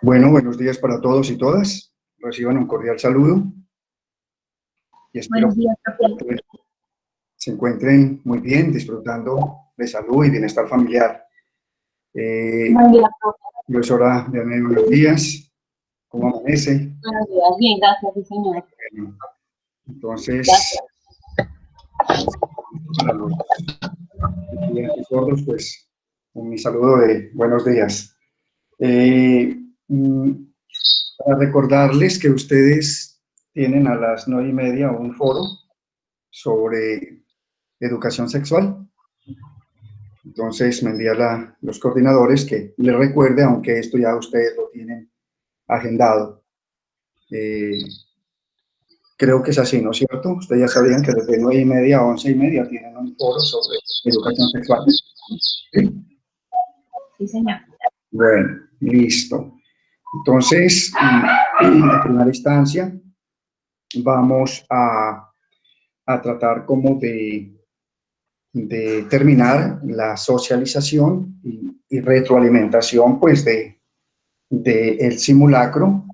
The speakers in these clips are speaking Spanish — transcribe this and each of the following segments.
Bueno, buenos días para todos y todas. Reciban un cordial saludo y espero Buenos días, profe. que se encuentren muy bien, disfrutando de salud y bienestar familiar. Buen día, profe. Profesora Leonel, buenos días. ¿Cómo amanece? Buenos días, bien, gracias, sí, señor. Bueno, entonces, Gracias. para los estudiantes sordos, pues, un saludo de buenos días. Eh, mm, para recordarles que ustedes tienen a las 9:30 un foro sobre educación sexual. Entonces me envía los coordinadores que les recuerde, aunque esto ya ustedes lo tienen agendado. Creo que es así, ¿no es cierto? Ustedes ya sabían que desde 9:30 a 11:30 tienen un foro sobre educación sexual. ¿Sí? Sí, señor. Bueno, listo. Entonces, en primera instancia, vamos a tratar como de terminar la socialización y retroalimentación, pues, el simulacro,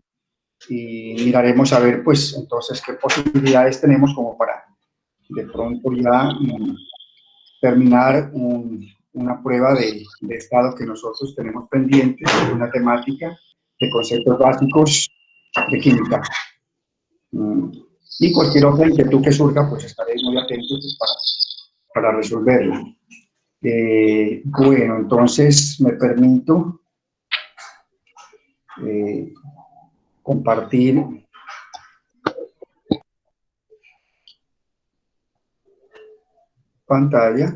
y miraremos a ver, pues, entonces, qué posibilidades tenemos como para de pronto ya terminar una prueba de estado que nosotros tenemos pendiente, de una temática de conceptos básicos de química. Y cualquier otra inquietud que surja, pues estaré muy atento, pues, para resolverla. Bueno, entonces me permito compartir pantalla.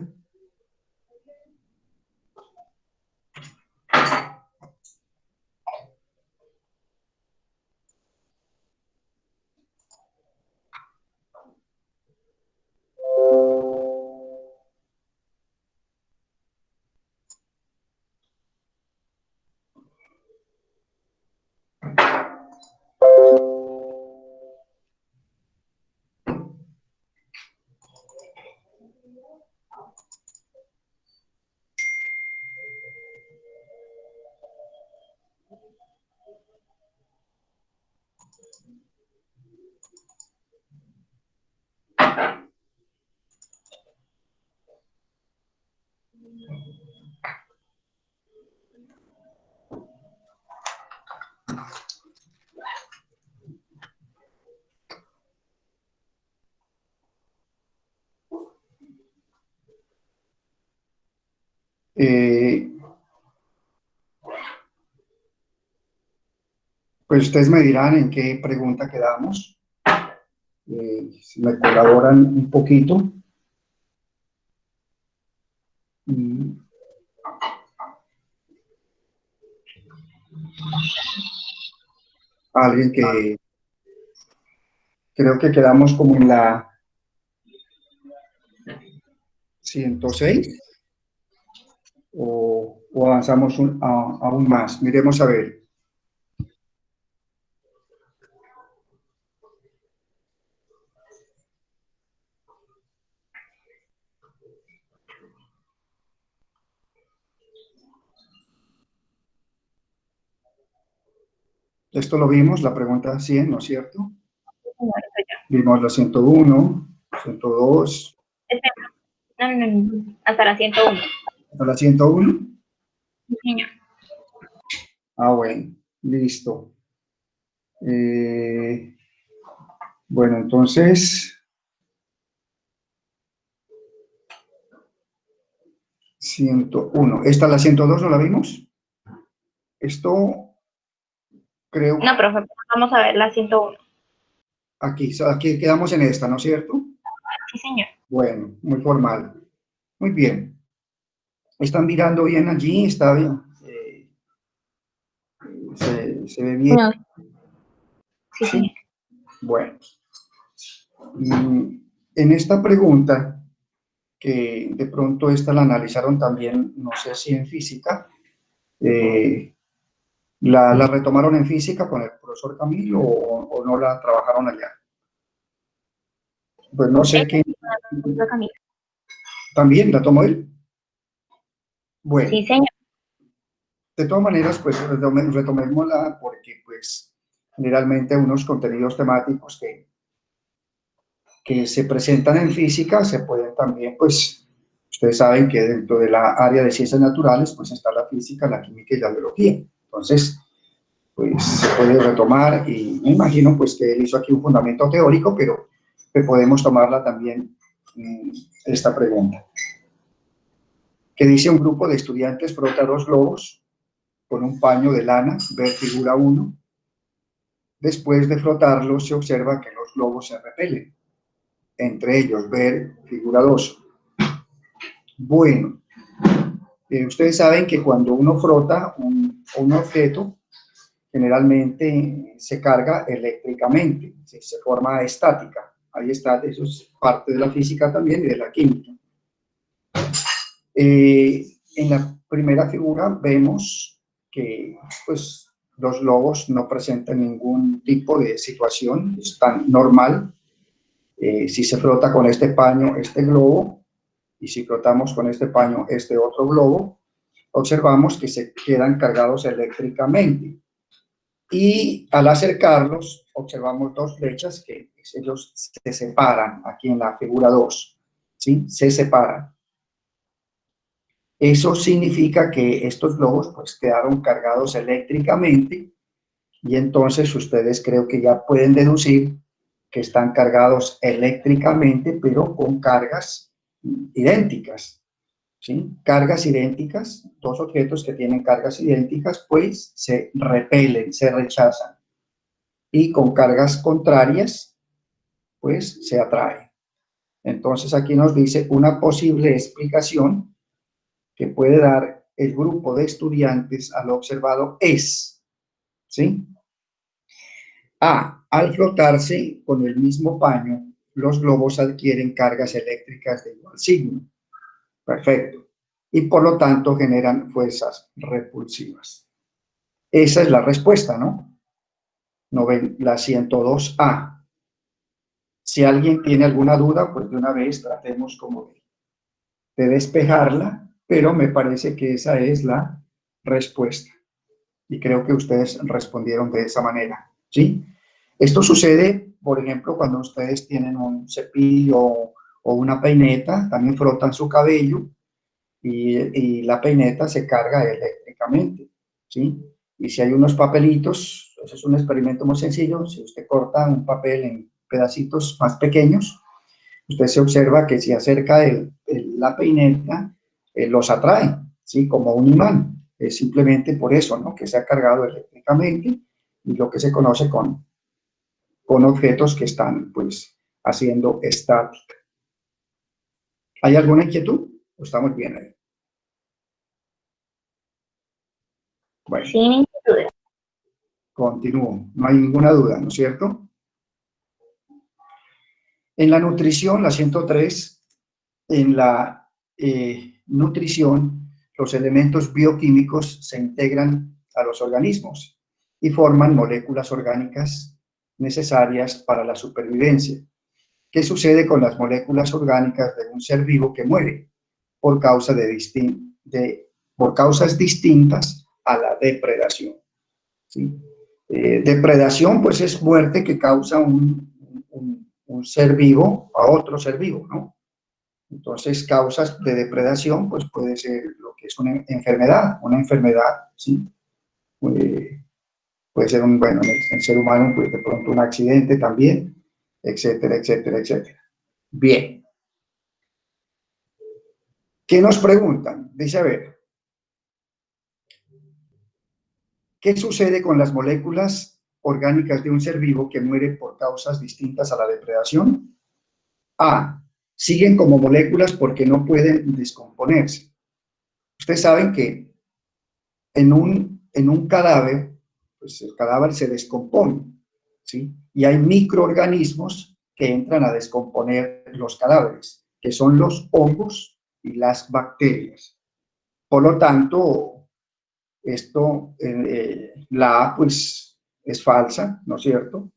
Pues ustedes me dirán en qué pregunta quedamos. Si me colaboran un poquito. Alguien que creo que quedamos como en la 106 o avanzamos aún más. Miremos a ver. Esto lo vimos, la pregunta 100, ¿no es cierto? Sí, señor, soy yo. Vimos la 101, 102. No, hasta la 101. ¿A la 101? Sí, señor. Ah, bueno, listo. Bueno, entonces, 101. ¿Esta la 102 no la vimos? Esto creo. No, profe, vamos a ver la 101. Aquí quedamos en esta, ¿no es cierto? Sí, señor. Bueno, muy formal. Muy bien. ¿Están mirando bien allí? ¿Está bien? ¿Se ve bien? No. Sí, Sí. señor. Bueno. En esta pregunta, que de pronto esta la analizaron también, no sé si en física, ¿la retomaron en física con el profesor Camilo o no la trabajaron allá? Pues no sé qué. ¿También la tomó él? Bueno, Sí, señor. De todas maneras, pues retomémosla porque pues generalmente unos contenidos temáticos que se presentan en física se pueden también, pues, ustedes saben que dentro de la área de ciencias naturales, pues está la física, la química y la biología. Entonces, pues se puede retomar y me imagino pues que él hizo aquí un fundamento teórico, pero que podemos tomarla también esta pregunta. Que dice un grupo de estudiantes frota dos globos con un paño de lana, ver figura 1. Después de frotarlos se observa que los globos se repelen. Entre ellos, ver figura 2. Bueno, ustedes saben que cuando uno frota un objeto, generalmente se carga eléctricamente, se forma estática. Ahí está, eso es parte de la física también y de la química. En la primera figura vemos que pues, los globos no presentan ningún tipo de situación, están normal. Si se frota con este paño este globo, y si frotamos con este paño este otro globo, observamos que se quedan cargados eléctricamente. Y al acercarlos, observamos dos flechas que ellos se separan aquí en la figura 2, ¿sí? Se separan. Eso significa que estos globos pues quedaron cargados eléctricamente y entonces ustedes creo que ya pueden deducir que están cargados eléctricamente, pero con cargas idénticas, ¿sí? Cargas idénticas, dos objetos que tienen cargas idénticas, pues se repelen, se rechazan. Y con cargas contrarias, pues se atraen. Entonces aquí nos dice una posible explicación que puede dar el grupo de estudiantes a lo observado es, ¿sí? A. Al frotarse con el mismo paño, los globos adquieren cargas eléctricas de igual signo. Perfecto. Y por lo tanto generan fuerzas repulsivas. Esa es la respuesta, ¿no? No ven la 102A. Si alguien tiene alguna duda, pues de una vez tratemos como de despejarla, pero me parece que esa es la respuesta. Y creo que ustedes respondieron de esa manera, ¿sí? Esto sucede, por ejemplo, cuando ustedes tienen un cepillo o una peineta, también frotan su cabello y la peineta se carga eléctricamente, ¿sí? Y si hay unos papelitos, eso es un experimento muy sencillo, si usted corta un papel en pedacitos más pequeños, usted se observa que si acerca la peineta, los atrae, ¿sí? Como un imán. Es simplemente por eso, ¿no? Que se ha cargado eléctricamente y lo que se conoce con objetos que están, pues, haciendo estática. ¿Hay alguna inquietud? ¿O estamos bien ahí? Bueno. Sin inquietud. Continúo. No hay ninguna duda, ¿no es cierto? En la nutrición, la 103, en la nutrición, los elementos bioquímicos se integran a los organismos y forman moléculas orgánicas necesarias para la supervivencia. ¿Qué sucede con las moléculas orgánicas de un ser vivo que muere? Por causas distintas a la depredación, ¿sí? Depredación, pues es muerte que causa un ser vivo a otro ser vivo, ¿no? Entonces, causas de depredación, pues puede ser lo que es una enfermedad, ¿sí? Puede ser bueno, el ser humano, pues de pronto un accidente también, etcétera, etcétera, etcétera. Bien. ¿Qué nos preguntan? Dice, a ver, ¿qué sucede con las moléculas orgánicas de un ser vivo que muere por causas distintas a la depredación? A. Siguen como moléculas porque no pueden descomponerse. Ustedes saben que en un cadáver, pues el cadáver se descompone, ¿sí? Y hay microorganismos que entran a descomponer los cadáveres, que son los hongos y las bacterias. Por lo tanto, la A, pues, es falsa, ¿no es cierto?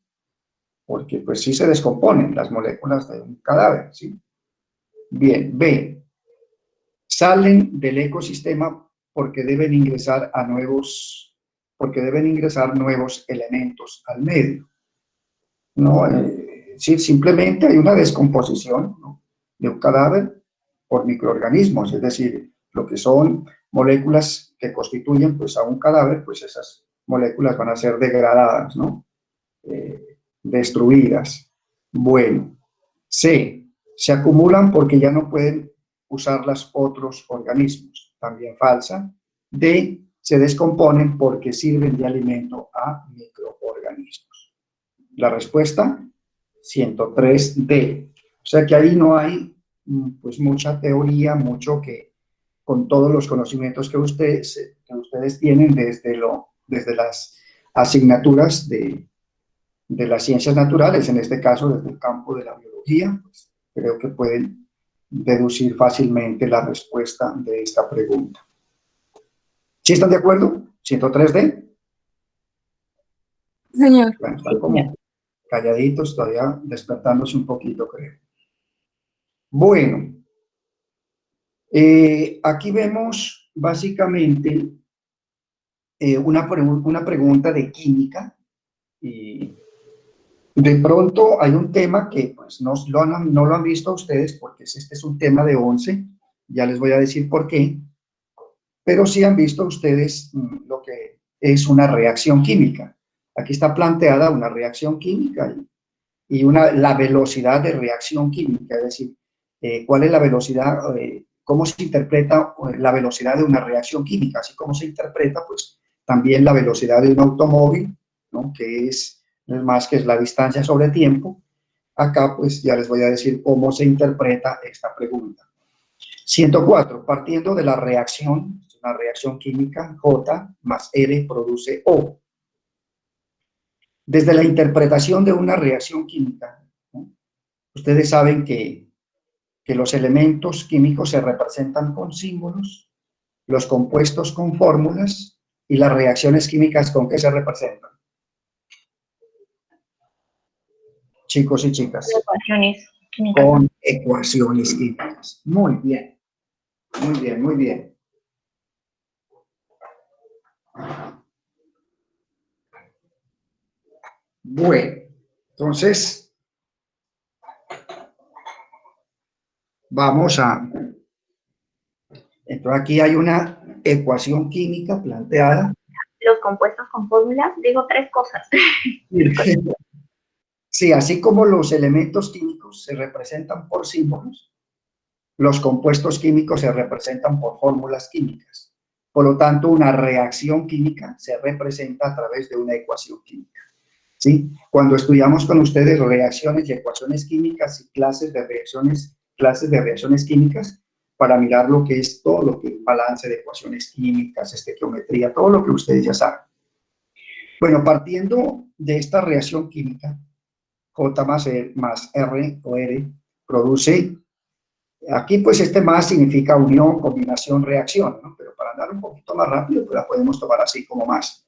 Porque, pues, sí se descomponen las moléculas de un cadáver, ¿sí? Bien, B. Salen del ecosistema porque deben ingresar nuevos elementos al medio, ¿no? Sí, simplemente hay una descomposición, ¿no?, de un cadáver por microorganismos, es decir, lo que son moléculas que constituyen pues a un cadáver, pues esas moléculas van a ser degradadas, ¿no? Destruidas. Bueno, C, se acumulan porque ya no pueden usarlas otros organismos, también falsa. D, se descomponen porque sirven de alimento a microorganismos. La respuesta, 103D. O sea que ahí no hay pues mucha teoría, mucho que con todos los conocimientos que ustedes tienen desde las asignaturas de las ciencias naturales, en este caso desde el campo de la biología, pues creo que pueden deducir fácilmente la respuesta de esta pregunta. ¿Sí están de acuerdo? ¿103D? Señor. Bueno, están como calladitos, todavía despertándose un poquito, creo. Bueno, aquí vemos básicamente una pregunta de química, y de pronto hay un tema que pues no lo han visto ustedes, porque este es un tema de 11, ya les voy a decir por qué, pero sí han visto ustedes lo que es una reacción química. Aquí está planteada una reacción química y la velocidad de reacción química, es decir, cuál es la velocidad, cómo se interpreta la velocidad de una reacción química, así como se interpreta pues también la velocidad de un automóvil, ¿no?, que es más que es la distancia sobre tiempo. Acá pues ya les voy a decir cómo se interpreta esta pregunta. 104, partiendo de la reacción, una reacción química, J más R produce O. Desde la interpretación de una reacción química, ¿no?, ustedes saben que los elementos químicos se representan con símbolos, los compuestos con fórmulas y las reacciones químicas ¿con qué se representan? Chicos y chicas. Ecuaciones químicas. Con ecuaciones químicas. Muy bien, muy bien, muy bien. Bueno, entonces entonces aquí hay una ecuación química planteada. Los compuestos con fórmulas, digo 3 cosas. Sí, así como los elementos químicos se representan por símbolos, los compuestos químicos se representan por fórmulas químicas. Por lo tanto, una reacción química se representa a través de una ecuación química, ¿sí? Cuando estudiamos con ustedes reacciones y ecuaciones químicas y clases de reacciones químicas, para mirar lo que es todo lo que es balance de ecuaciones químicas, estequiometría, todo lo que ustedes ya saben. Bueno, partiendo de esta reacción química, J más R o R produce, aquí pues este más significa unión, combinación, reacción, ¿no? Pero para andar un poquito más rápido, pues la podemos tomar así como más.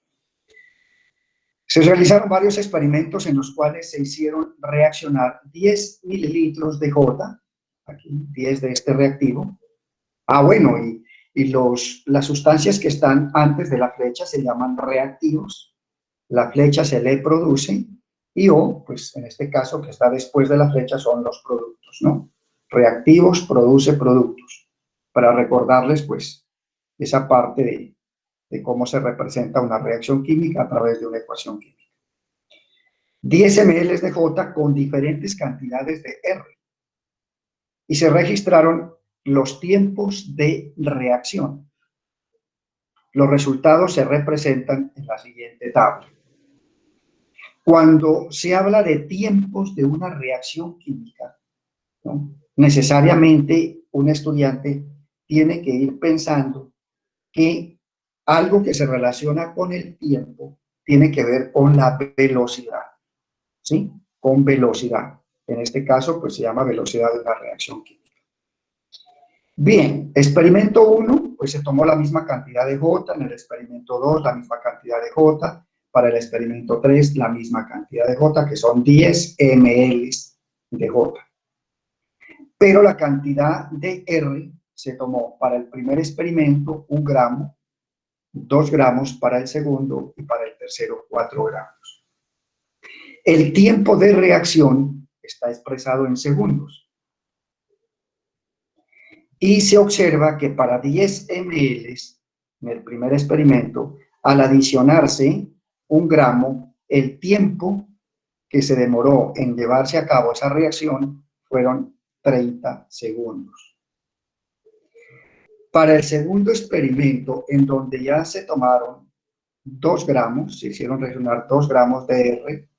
Se realizaron varios experimentos en los cuales se hicieron reaccionar 10 mililitros de J, aquí 10 de este reactivo. Bueno, y las sustancias que están antes de la flecha se llaman reactivos. La flecha se le produce y O, pues en este caso que está después de la flecha, son los productos, ¿no? Reactivos produce productos. Para recordarles, pues, esa parte de cómo se representa una reacción química a través de una ecuación química. 10 ml de J con diferentes cantidades de R. Y se registraron los tiempos de reacción. Los resultados se representan en la siguiente tabla. Cuando se habla de tiempos de una reacción química, ¿no?, necesariamente un estudiante tiene que ir pensando que algo que se relaciona con el tiempo tiene que ver con la velocidad, ¿sí? Con velocidad. En este caso, pues se llama velocidad de una reacción química. Bien, experimento 1, pues se tomó la misma cantidad de J, en el experimento 2 la misma cantidad de J, para el experimento 3 la misma cantidad de J, que son 10 ml de J. Pero la cantidad de R se tomó para el primer experimento 1 gramo, 2 gramos para el segundo y para el tercero 4 gramos. El tiempo de reacción está expresado en segundos. Y se observa que para 10 ml en el primer experimento, al adicionarse 1 gramo, el tiempo que se demoró en llevarse a cabo esa reacción fueron 30 segundos. Para el segundo experimento, en donde ya se tomaron 2 gramos, se hicieron reaccionar 2 gramos de R,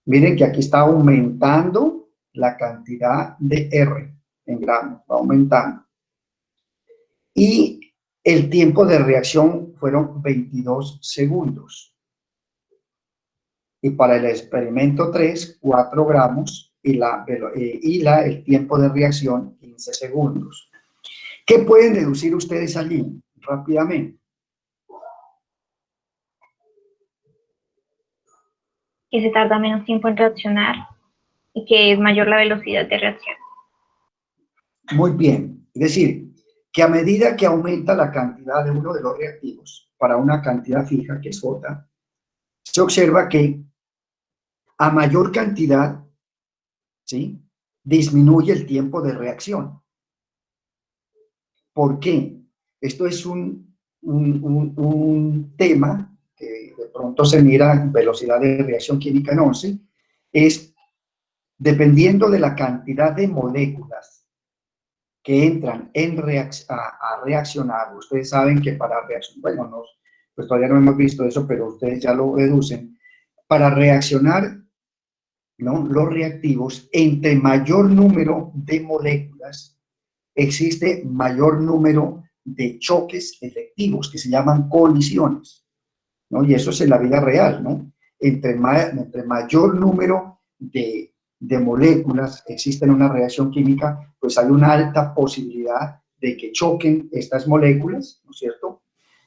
miren que aquí está aumentando la cantidad de R en gramos, va aumentando. Y el tiempo de reacción fueron 22 segundos. Y para el experimento 3, 4 gramos y el tiempo de reacción 15 segundos. ¿Qué pueden deducir ustedes allí rápidamente? Que se tarda menos tiempo en reaccionar y que es mayor la velocidad de reacción. Muy bien. Es decir, que a medida que aumenta la cantidad de uno de los reactivos para una cantidad fija, que es J, se observa que a mayor cantidad, ¿sí?, disminuye el tiempo de reacción. ¿Por qué? Esto es un tema que de pronto se mira en velocidad de reacción química en 11, es dependiendo de la cantidad de moléculas que entran a reaccionar. Ustedes saben que para reaccionar, bueno, no, pues todavía no hemos visto eso, pero ustedes ya lo deducen. Para reaccionar, ¿no?, los reactivos, entre mayor número de moléculas, existe mayor número de choques efectivos, que se llaman colisiones, ¿no? Y eso es en la vida real, ¿no? Entre mayor número de moléculas existe en una reacción química, pues hay una alta posibilidad de que choquen estas moléculas, ¿no es cierto?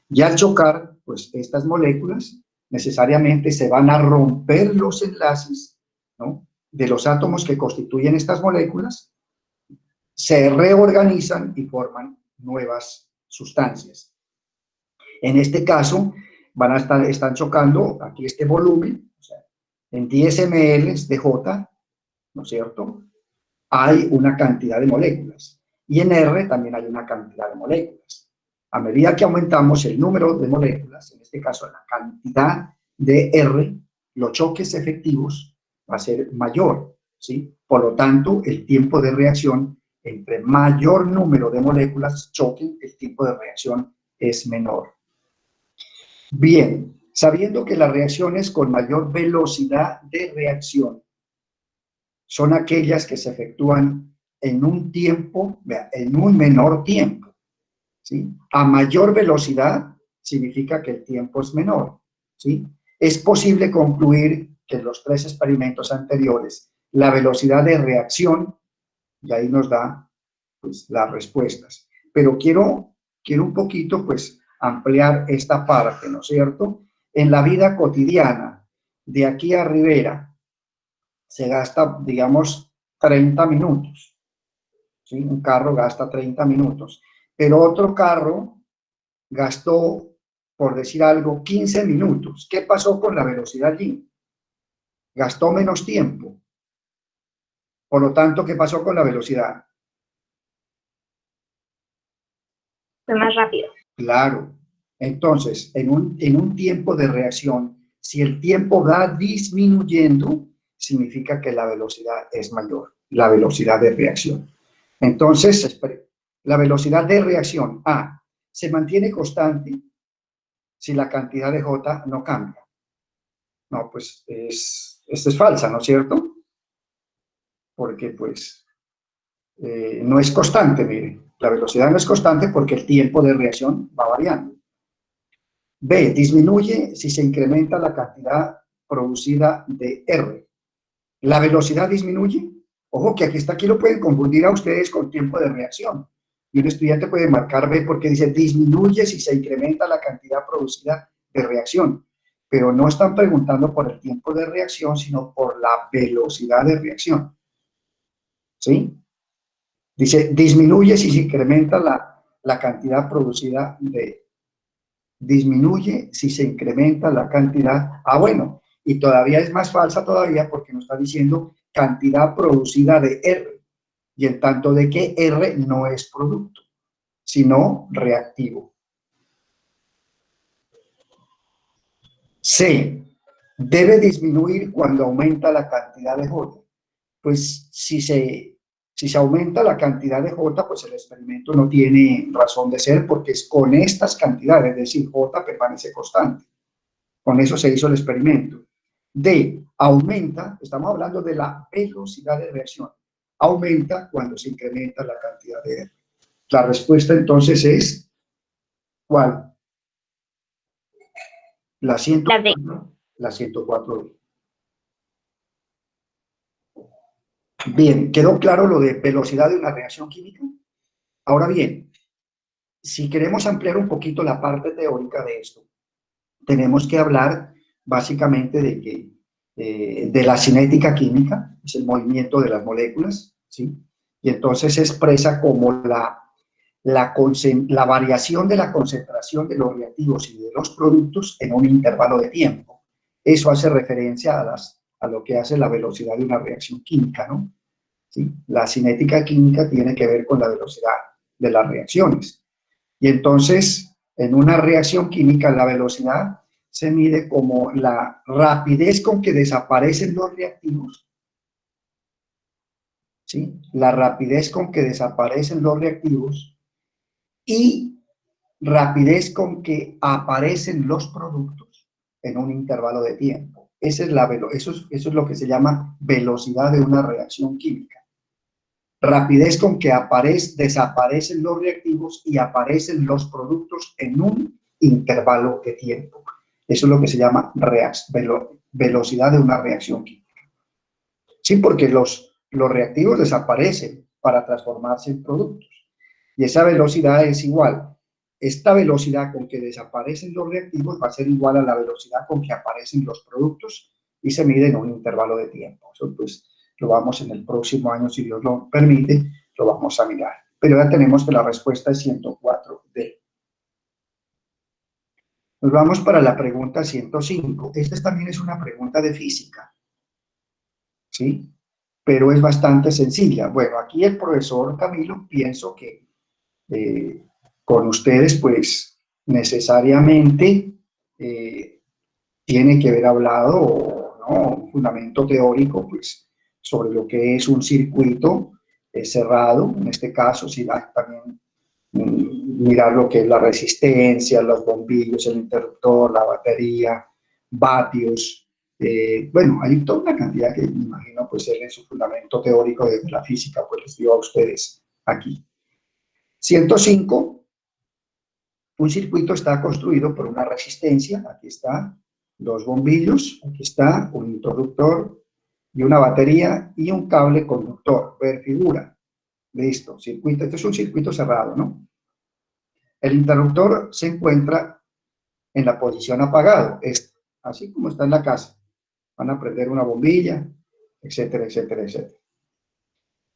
Y al chocar, pues estas moléculas necesariamente se van a romper los enlaces, ¿no?, de los átomos que constituyen estas moléculas, se reorganizan y forman nuevas sustancias. En este caso, están chocando aquí este volumen, o sea, en 10 ml de J, ¿no es cierto?, hay una cantidad de moléculas. Y en R también hay una cantidad de moléculas. A medida que aumentamos el número de moléculas, en este caso la cantidad de R, los choques efectivos va a ser mayor, ¿sí? Por lo tanto, el tiempo de reacción, entre mayor número de moléculas choquen, el tiempo de reacción es menor. Bien, sabiendo que las reacciones con mayor velocidad de reacción son aquellas que se efectúan en un tiempo, en un menor tiempo, ¿sí? A mayor velocidad significa que el tiempo es menor, ¿sí? Es posible concluir que en los 3 experimentos anteriores la velocidad de reacción, y ahí nos da, pues, las respuestas. Pero quiero un poquito, pues, ampliar esta parte, ¿no es cierto? En la vida cotidiana, de aquí a Rivera, se gasta, digamos, 30 minutos, ¿sí? Un carro gasta 30 minutos, pero otro carro gastó, por decir algo, 15 minutos. ¿Qué pasó con la velocidad allí? Gastó menos tiempo. Por lo tanto, ¿qué pasó con la velocidad? Fue más rápido. Claro. Entonces, en un tiempo de reacción, si el tiempo va disminuyendo, significa que la velocidad es mayor, la velocidad de reacción. Entonces, la velocidad de reacción A se mantiene constante si la cantidad de J no cambia. No, pues esta es falsa, ¿no es cierto? Porque pues no es constante, mire. La velocidad no es constante porque el tiempo de reacción va variando. B, disminuye si se incrementa la cantidad producida de R. ¿La velocidad disminuye? Ojo que aquí lo pueden confundir a ustedes con tiempo de reacción. Y un estudiante puede marcar B porque dice disminuye si se incrementa la cantidad producida de reacción. Pero no están preguntando por el tiempo de reacción, sino por la velocidad de reacción. ¿Sí? Dice disminuye si se incrementa la cantidad producida disminuye si se incrementa la cantidad. Ah, bueno, y todavía es más falsa todavía porque nos está diciendo cantidad producida de R, y en tanto de que R no es producto, sino reactivo. C, debe disminuir cuando aumenta la cantidad de J. Pues si se aumenta la cantidad de J, pues el experimento no tiene razón de ser porque es con estas cantidades, es decir, J permanece constante. Con eso se hizo el experimento. D, aumenta, estamos hablando de la velocidad de reacción, aumenta cuando se incrementa la cantidad de R. La respuesta entonces es, ¿cuál? La 104. La 104. Bien, ¿quedó claro lo de velocidad de una reacción química? Ahora bien, si queremos ampliar un poquito la parte teórica de esto, tenemos que hablar básicamente de la cinética química, es el movimiento de las moléculas, ¿sí? Y entonces se expresa como la variación de la concentración de los reactivos y de los productos en un intervalo de tiempo. Eso hace referencia a lo que hace la velocidad de una reacción química, ¿no? ¿Sí? La cinética química tiene que ver con la velocidad de las reacciones. Y entonces, en una reacción química, la velocidad se mide como la rapidez con que desaparecen los reactivos, ¿sí? La rapidez con que desaparecen los reactivos y rapidez con que aparecen los productos en un intervalo de tiempo. Esa es eso es lo que se llama velocidad de una reacción química. Rapidez con que desaparecen los reactivos y aparecen los productos en un intervalo de tiempo. Eso es lo que se llama velocidad de una reacción química. Sí, porque los reactivos desaparecen para transformarse en productos. Y esa velocidad es igual. Esta velocidad con que desaparecen los reactivos va a ser igual a la velocidad con que aparecen los productos y se mide en un intervalo de tiempo. Eso pues lo vamos en el próximo año, si Dios lo permite, lo vamos a mirar. Pero ya tenemos que la respuesta es 104D. Nos vamos para la pregunta 105. Esta también es una pregunta de física, ¿sí? Pero es bastante sencilla. Bueno, aquí el profesor Camilo, pienso que con ustedes, pues, necesariamente tiene que haber hablado, ¿no? Un fundamento teórico, pues, sobre lo que es un circuito cerrado, en este caso, si va también mirar lo que es la resistencia, los bombillos, el interruptor, la batería, vatios, bueno, hay toda una cantidad que me imagino, pues, él en su fundamento teórico de la física, pues, les dio a ustedes aquí. 105, un circuito está construido por una resistencia, aquí está, dos bombillos, aquí está un interruptor y una batería y un cable conductor, ver figura, listo, circuito, este es un circuito cerrado, ¿no? El interruptor se encuentra en la posición apagado, así como está en la casa, van a prender una bombilla, etcétera, etcétera, etcétera.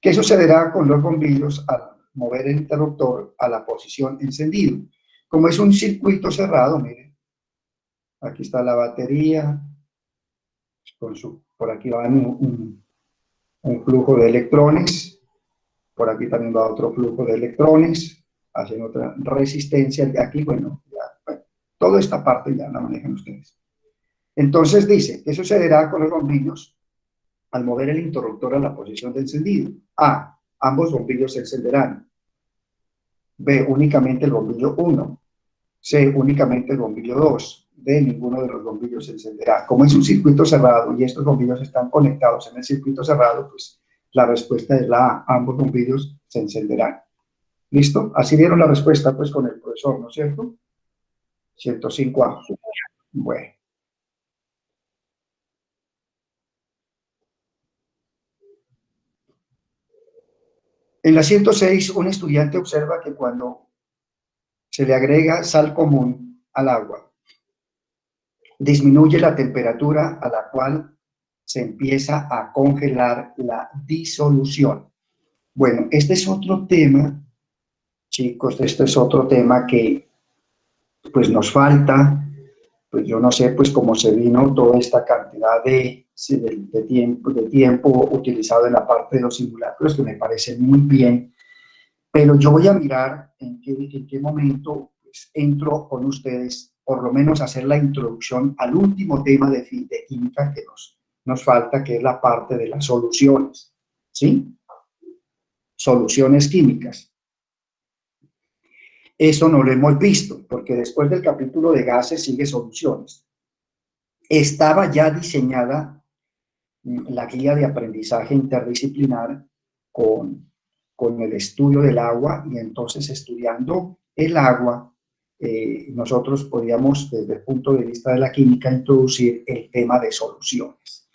¿Qué sucederá con los bombillos al mover el interruptor a la posición encendido? Como es un circuito cerrado, miren, aquí está la batería, por aquí va un flujo de electrones, por aquí también va otro flujo de electrones, hacen otra resistencia, y aquí, bueno, toda esta parte ya la manejan ustedes. Entonces dice, ¿qué sucederá con los bombillos al mover el interruptor a la posición de encendido? A, ambos bombillos se encenderán. B, únicamente el bombillo 1. C, únicamente el bombillo 2. D, ninguno de los bombillos se encenderá. Como es un circuito cerrado y estos bombillos están conectados en el circuito cerrado, pues la respuesta es la A, ambos bombillos se encenderán. ¿Listo? Así dieron la respuesta pues con el profesor, ¿no es cierto? 105A. Bueno. En la 106, un estudiante observa que cuando se le agrega sal común al agua, disminuye la temperatura a la cual se empieza a congelar la disolución. Bueno, este es otro tema, chicos, este es otro tema que pues nos falta, pues yo no sé, pues cómo se vino toda esta cantidad de tiempo utilizado en la parte de los simulacros, que me parece muy bien, pero yo voy a mirar en qué momento pues, entro con ustedes, por lo menos hacer la introducción al último tema de química que nos falta, que es la parte de las soluciones, ¿sí? Soluciones químicas. Eso no lo hemos visto, porque después del capítulo de gases sigue soluciones. Estaba ya diseñada la guía de aprendizaje interdisciplinar con el estudio del agua, y entonces estudiando el agua, nosotros podíamos, desde el punto de vista de la química, introducir el tema de soluciones.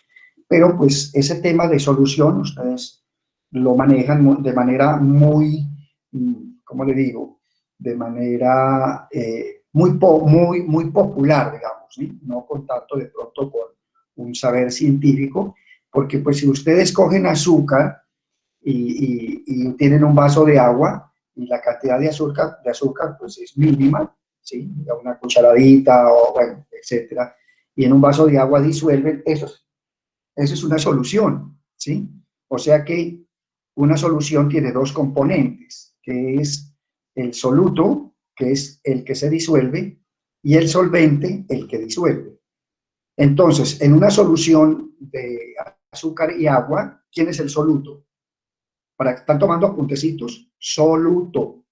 Pero pues ese tema de solución ustedes lo manejan de manera muy, ¿cómo le digo? De manera muy popular, digamos, ¿sí? No con tanto de pronto con un saber científico, porque pues si ustedes cogen azúcar y tienen un vaso de agua y la cantidad de azúcar pues es mínima, ¿sí? Una cucharadita o bueno, etcétera, y en un vaso de agua disuelven, eso es una solución, ¿sí? O sea que una solución tiene dos componentes, que es el soluto, que es el que se disuelve, y el solvente, el que disuelve. Entonces, en una solución de azúcar y agua, ¿quién es el soluto? Para que están tomando apuntecitos, soluto,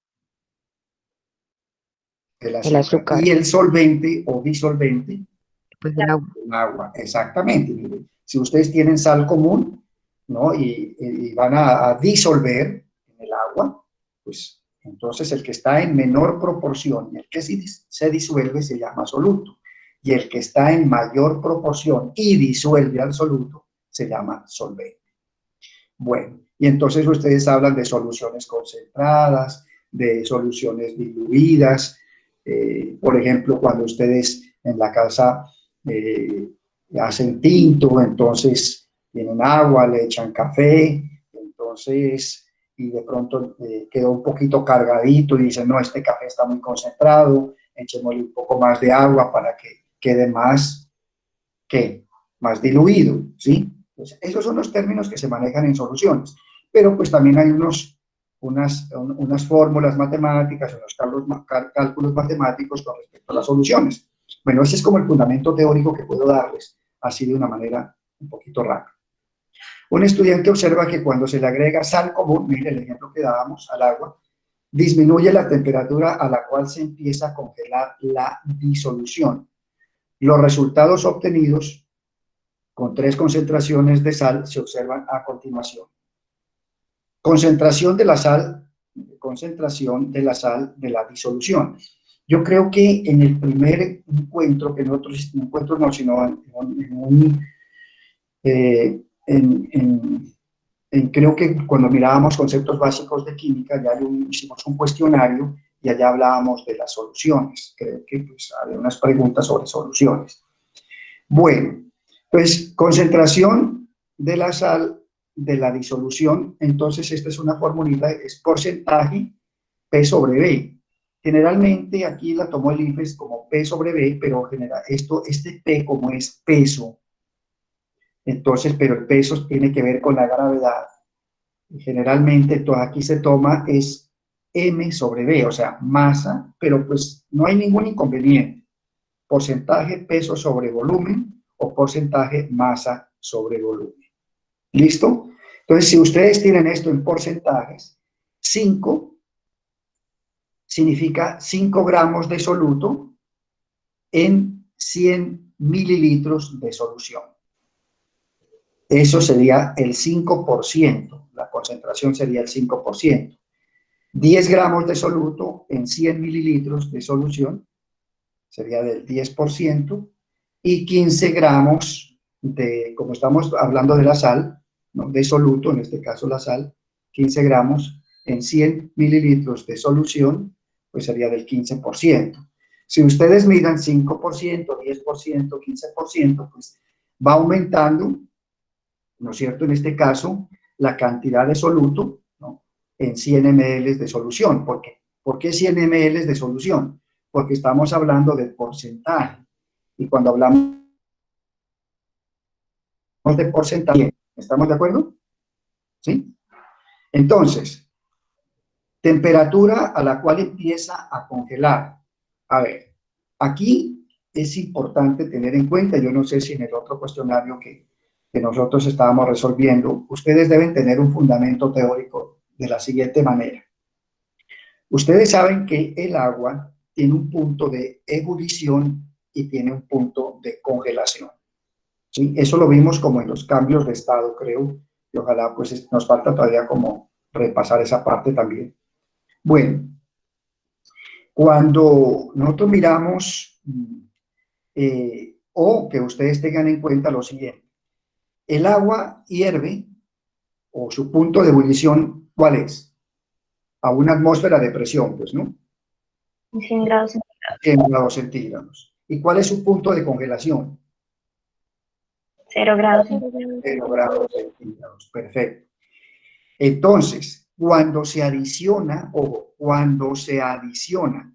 el El azúcar. azúcar, Y el solvente o disolvente, pues el agua. el agua, exactamente. Miren, si ustedes tienen sal común, ¿no? Y van a disolver en el agua, pues entonces el que está en menor proporción y el que se disuelve se llama soluto. Y el que está en mayor proporción y disuelve al soluto se llama solvente. Bueno, y entonces ustedes hablan de soluciones concentradas, de soluciones diluidas. Por ejemplo, cuando ustedes en la casa hacen tinto, entonces tienen agua, le echan café, entonces, y de pronto quedó un poquito cargadito y dicen, no, este café está muy concentrado, echémosle un poco más de agua para que quede más, ¿qué? Más diluido, ¿sí? Pues esos son los términos que se manejan en soluciones, pero pues también hay unas fórmulas matemáticas, unos cálculos matemáticos con respecto a las soluciones. Bueno, ese es como el fundamento teórico que puedo darles, así de una manera un poquito rápida. Un estudiante observa que cuando se le agrega sal común, mire el ejemplo que dábamos al agua, disminuye la temperatura a la cual se empieza a congelar la disolución. Los resultados obtenidos con 3 concentraciones de sal se observan a continuación. Concentración de la sal de la disolución. Yo creo que en el primer encuentro, que nosotros, encuentro no, sino creo que cuando mirábamos conceptos básicos de química, ya hicimos un cuestionario y allá hablábamos de las soluciones. Creo que pues, había unas preguntas sobre soluciones. Bueno, pues concentración de la sal de la disolución, entonces esta es una formulita, es porcentaje P sobre B. Generalmente aquí la tomó el IFES como P sobre B, pero este P como es peso, entonces, pero el peso tiene que ver con la gravedad. Generalmente todo aquí se toma es M sobre B, o sea, masa, pero pues no hay ningún inconveniente. Porcentaje peso sobre volumen o porcentaje masa sobre volumen. ¿Listo? Entonces, si ustedes tienen esto en porcentajes, 5 significa 5 gramos de soluto en 100 mililitros de solución. Eso sería el 5%, la concentración sería el 5%. 10 gramos de soluto en 100 mililitros de solución sería del 10%, y 15 gramos como estamos hablando de la sal, ¿no? De soluto, en este caso la sal, 15 gramos en 100 mililitros de solución, pues sería del 15%. Si ustedes miran 5%, 10%, 15%, pues va aumentando, ¿no es cierto? En este caso, la cantidad de soluto, ¿no? En 100 ml de solución. ¿Por qué? ¿Por qué 100 ml de solución? porque estamos hablando del porcentaje. Y cuando hablamos de porcentaje, ¿estamos de acuerdo? ¿Sí? Entonces, temperatura a la cual empieza a congelar. A ver, aquí es importante tener en cuenta, yo no sé si en el otro cuestionario que nosotros estábamos resolviendo, ustedes deben tener un fundamento teórico de la siguiente manera. Ustedes saben que el agua tiene un punto de ebullición y tiene un punto de congelación. ¿Sí? Eso lo vimos como en los cambios de estado, creo, y ojalá pues nos falta todavía como repasar esa parte también. Bueno, cuando nosotros miramos, o que ustedes tengan en cuenta lo siguiente, el agua hierve, o su punto de ebullición, ¿cuál es? A una atmósfera de presión, pues, ¿no? 100 grados. 100 grados centígrados. ¿Y cuál es su punto de congelación? 0 grados. 0 grados centígrados, perfecto. Entonces, cuando se adiciona, o cuando se adiciona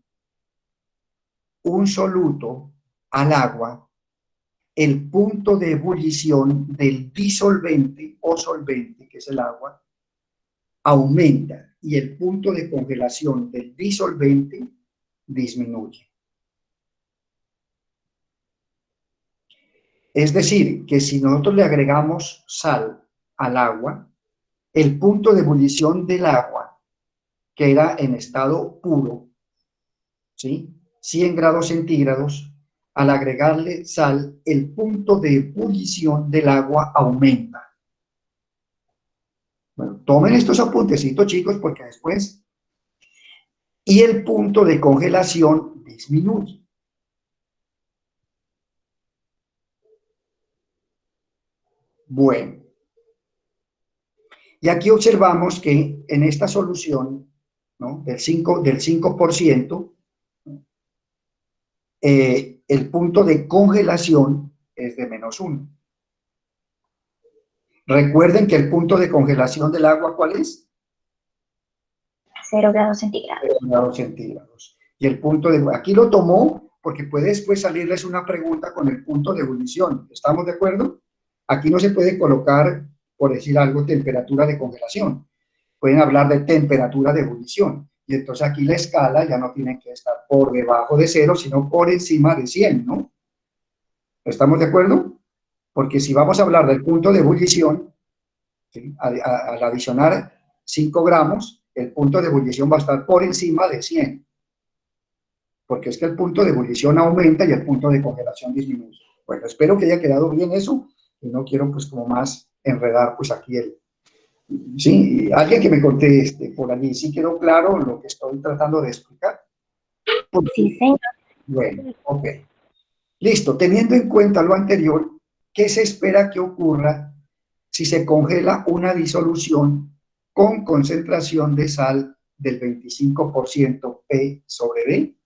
un soluto al agua, el punto de ebullición del disolvente o solvente, que es el agua, aumenta y el punto de congelación del disolvente disminuye. Es decir, que si nosotros le agregamos sal al agua, el punto de ebullición del agua, que era en estado puro, ¿sí? 100 grados centígrados, al agregarle sal, el punto de ebullición del agua aumenta. Bueno, tomen estos apuntecitos, chicos, porque después... Y el punto de congelación disminuye. Bueno. Y aquí observamos que en esta solución, ¿no?, del 5%, el punto de congelación es de -1. Recuerden que el punto de congelación del agua, ¿cuál es? 0 grados centígrados. 0 grados centígrados. Y el punto de... Aquí lo tomó porque puede después salirles una pregunta con el punto de ebullición. ¿Estamos de acuerdo? Aquí no se puede colocar, por decir algo, temperatura de congelación. Pueden hablar de temperatura de ebullición. Y entonces aquí la escala ya no tiene que estar por debajo de 0, sino por encima de 100, ¿no? ¿Estamos de acuerdo? Porque si vamos a hablar del punto de ebullición, ¿sí?, al adicionar 5 gramos, el punto de ebullición va a estar por encima de 100. Porque es que el punto de ebullición aumenta y el punto de congelación disminuye. Bueno, espero que haya quedado bien eso, y no quiero pues como más enredar pues aquí el... Sí, alguien que me conteste por allí, ¿sí quedó claro lo que estoy tratando de explicar? Porque, Sí, señor. bueno, ok. Listo, teniendo en cuenta lo anterior, ¿qué se espera que ocurra si se congela una disolución con concentración de sal del 25% P sobre B?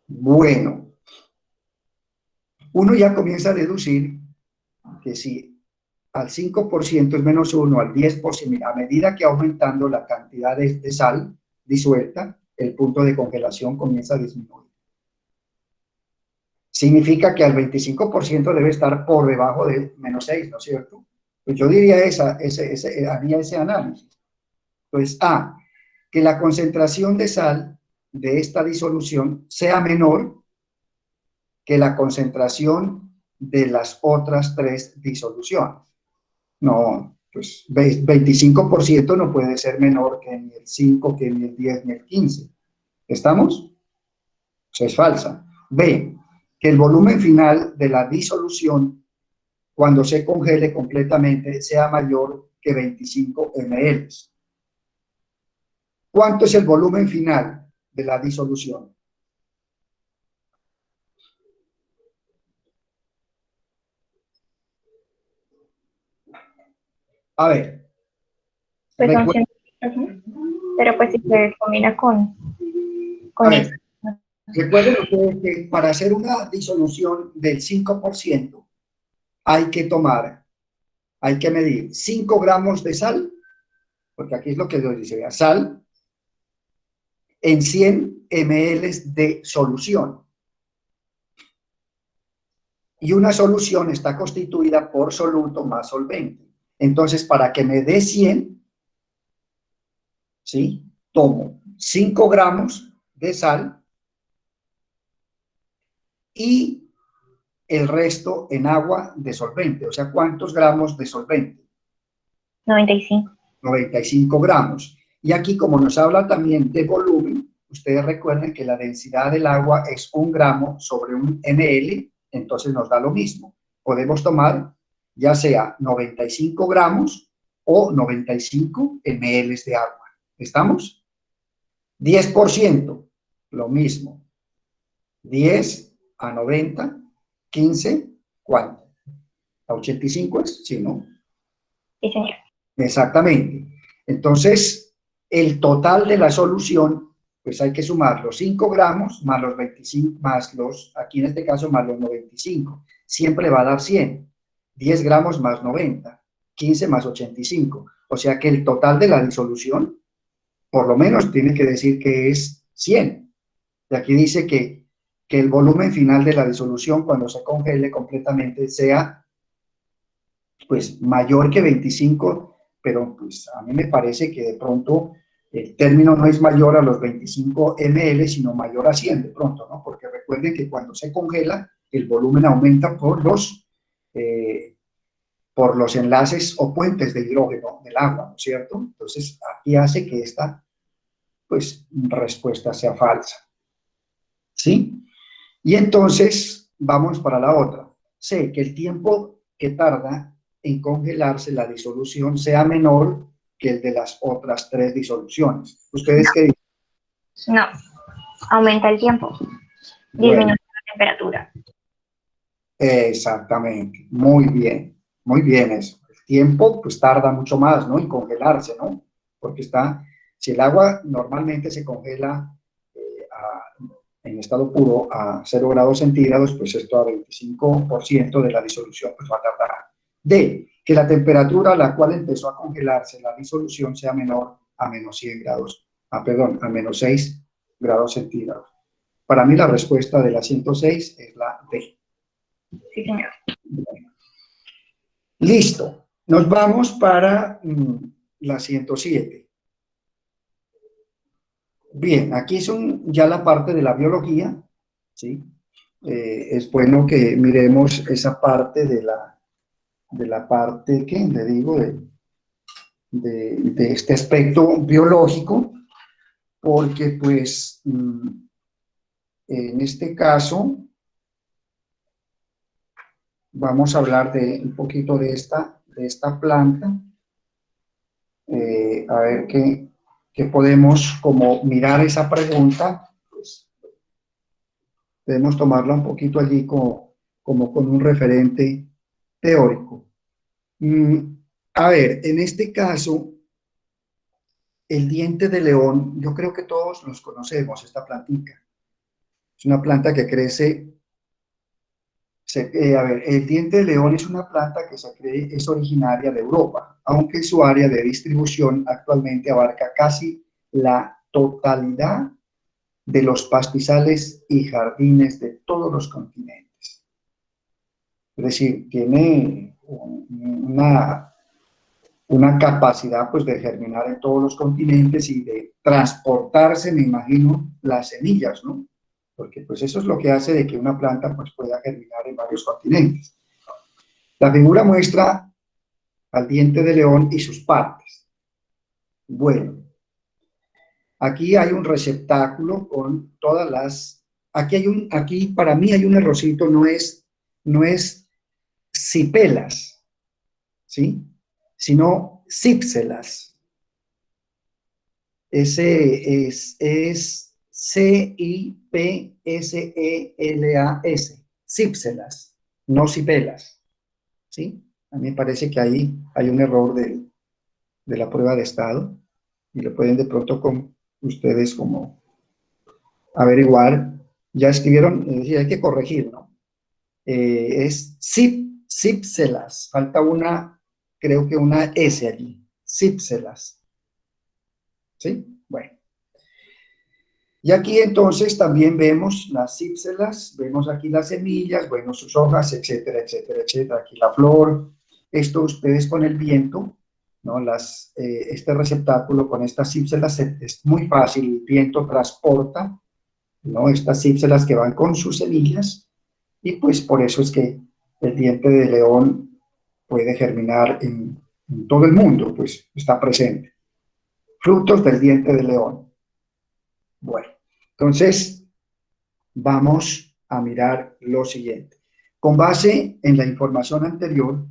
Bueno, uno ya comienza a deducir que si al 5% es -1, al 10%, a medida que aumentando la cantidad de sal disuelta, el punto de congelación comienza a disminuir. Significa que al 25% debe estar por debajo de -6, ¿no es cierto? Pues yo diría haría ese análisis. Entonces, A, que la concentración de sal de esta disolución sea menor que la concentración de las otras 3 disoluciones. No, pues 25% no puede ser menor que ni el 5, que ni el 10, ni el 15. ¿Estamos? Eso es falsa. B, que el volumen final de la disolución, cuando se congele completamente, sea mayor que 25 ml. ¿Cuánto es el volumen final de la disolución? A ver, Pues son recuerden, 100, pero pues si se combina con a eso. ver, recuerden ustedes que para hacer una disolución del 5% hay que medir 5 gramos de sal, porque aquí es lo que les dice, sal, en 100 ml de solución. Y una solución está constituida por soluto más solvente. Entonces, para que me dé 100, ¿sí? Tomo 5 gramos de sal y el resto en agua de solvente. O sea, ¿cuántos gramos de solvente? 95. 95 gramos. Y aquí, como nos habla también de volumen, ustedes recuerden que la densidad del agua es 1 gramo sobre 1 ml, entonces nos da lo mismo. Podemos tomar ya sea 95 gramos o 95 ml de agua. ¿Estamos? 10%, lo mismo. 10 a 90, 15, ¿cuánto? ¿A 85 es? Sí, ¿no? Sí, señor. Exactamente. Entonces, el total de la solución, pues hay que sumar los 5 gramos más los 25, más los, aquí en este caso, más los 95. Siempre va a dar 100. 10 gramos más 90. 15 más 85. O sea que el total de la disolución, por lo menos, tiene que decir que es 100. Y aquí dice que el volumen final de la disolución, cuando se congele completamente, sea pues mayor que 25, pero pues a mí me parece que de pronto el término no es mayor a los 25 ml, sino mayor a 100 de pronto, ¿no? Porque recuerden que cuando se congela, el volumen aumenta por los enlaces o puentes de hidrógeno del agua, ¿no es cierto? Entonces, aquí hace que esta, pues, respuesta sea falsa, ¿sí? Y entonces, vamos para la otra. Sé que el tiempo que tarda en congelarse la disolución sea menor que el de las otras 3 disoluciones. ¿Ustedes qué dicen? No, aumenta el tiempo, disminuye Bueno, la temperatura. exactamente. Muy bien eso. El tiempo, pues, tarda mucho más, ¿no? En congelarse, ¿no? Porque si el agua normalmente se congela en estado puro a 0 grados centígrados, pues esto a 25% de la disolución pues va a tardar. D, que la temperatura a la cual empezó a congelarse la disolución sea menor a menos 100 grados, a menos 6 grados centígrados. Para mí la respuesta de la 106 es la D. Sí, señor. Listo. Nos vamos para la 107. Bien, aquí son ya la parte de la biología, ¿sí? Es bueno que miremos esa parte de la parte, ¿qué? Le digo, de este aspecto biológico, porque pues en este caso vamos a hablar de un poquito de esta planta, a ver qué podemos como mirar esa pregunta, pues podemos tomarla un poquito allí como con un referente teórico. A ver, en este caso, el diente de león, yo creo que todos los conocemos, esta plantita. Es una planta que crece, a ver, el diente de león es una planta que es originaria de Europa, aunque su área de distribución actualmente abarca casi la totalidad de los pastizales y jardines de todos los continentes. Es decir, tiene una capacidad pues de germinar en todos los continentes y de transportarse, me imagino, las semillas, ¿no? Porque pues eso es lo que hace de que una planta pues pueda germinar en varios continentes. La figura muestra al diente de león y sus partes. Bueno, aquí hay un receptáculo con todas las... Aquí para mí hay un errorcito, no es cipelas, ¿sí? Sino cípselas. Ese es C-I-P-S-E-L-A-S, cípselas, no cipelas, ¿sí? A mí me parece que ahí hay un error de la prueba de estado y lo pueden de pronto con ustedes como averiguar. Ya escribieron, hay que corregir, ¿no? Es cípselas, falta creo que una S allí, cípselas, ¿sí? Bueno. Y aquí entonces también vemos las cípselas, vemos aquí las semillas, bueno, sus hojas, etcétera, etcétera, etcétera. Aquí la flor. Esto ustedes con el viento, ¿no? Este receptáculo con estas cípselas es muy fácil, el viento transporta, ¿no? Estas cípselas que van con sus semillas, y pues por eso es que el diente de león puede germinar en todo el mundo, pues está presente. Frutos del diente de león. Bueno, entonces vamos a mirar lo siguiente. Con base en la información anterior,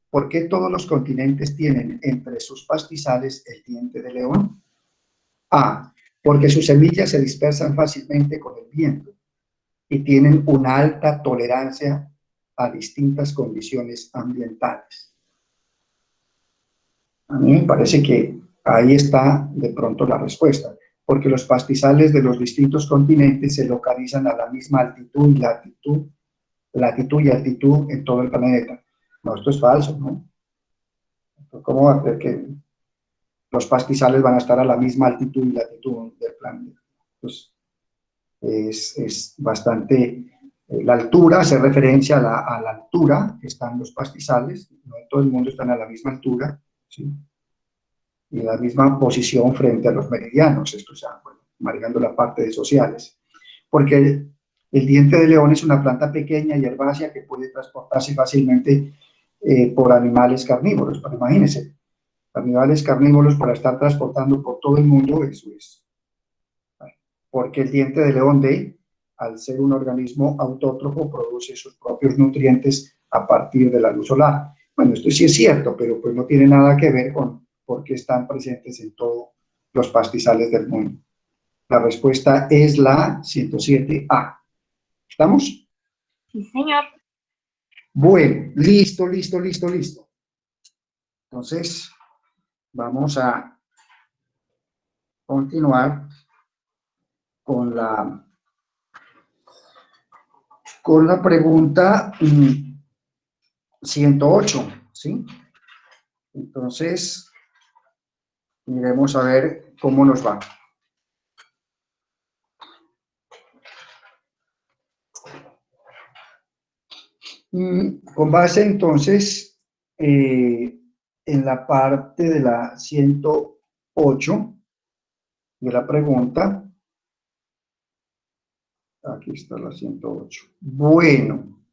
¿por qué todos los continentes tienen entre sus pastizales el diente de león? A, porque sus semillas se dispersan fácilmente con el viento y tienen una alta tolerancia a distintas condiciones ambientales. A mí me parece que ahí está de pronto la respuesta, porque los pastizales de los distintos continentes se localizan a la misma altitud y altitud en todo el planeta. No, esto es falso, ¿no? ¿Cómo va a ser que los pastizales van a estar a la misma altitud y latitud del planeta? Pues es bastante... La altura hace referencia a la altura que están los pastizales, no todo el mundo están a la misma altura, ¿sí? Y la misma posición frente a los meridianos, esto ya, bueno, marcando la parte de sociales. Porque el diente de león es una planta pequeña y herbácea que puede transportarse fácilmente por animales carnívoros. Pero imagínense, animales carnívoros para estar transportando por todo el mundo, eso es. Porque el diente de león, al ser un organismo autótrofo, produce sus propios nutrientes a partir de la luz solar. Bueno, esto sí es cierto, pero pues no tiene nada que ver con por qué están presentes en todos los pastizales del mundo. La respuesta es la 107A. ¿Estamos? Sí, señor. Bueno, listo, listo, listo, listo. Entonces, vamos a continuar con la pregunta 108, ¿sí? Entonces, miremos a ver cómo nos va. Con base entonces en la parte de la 108 de la pregunta, aquí está la 108. Bueno,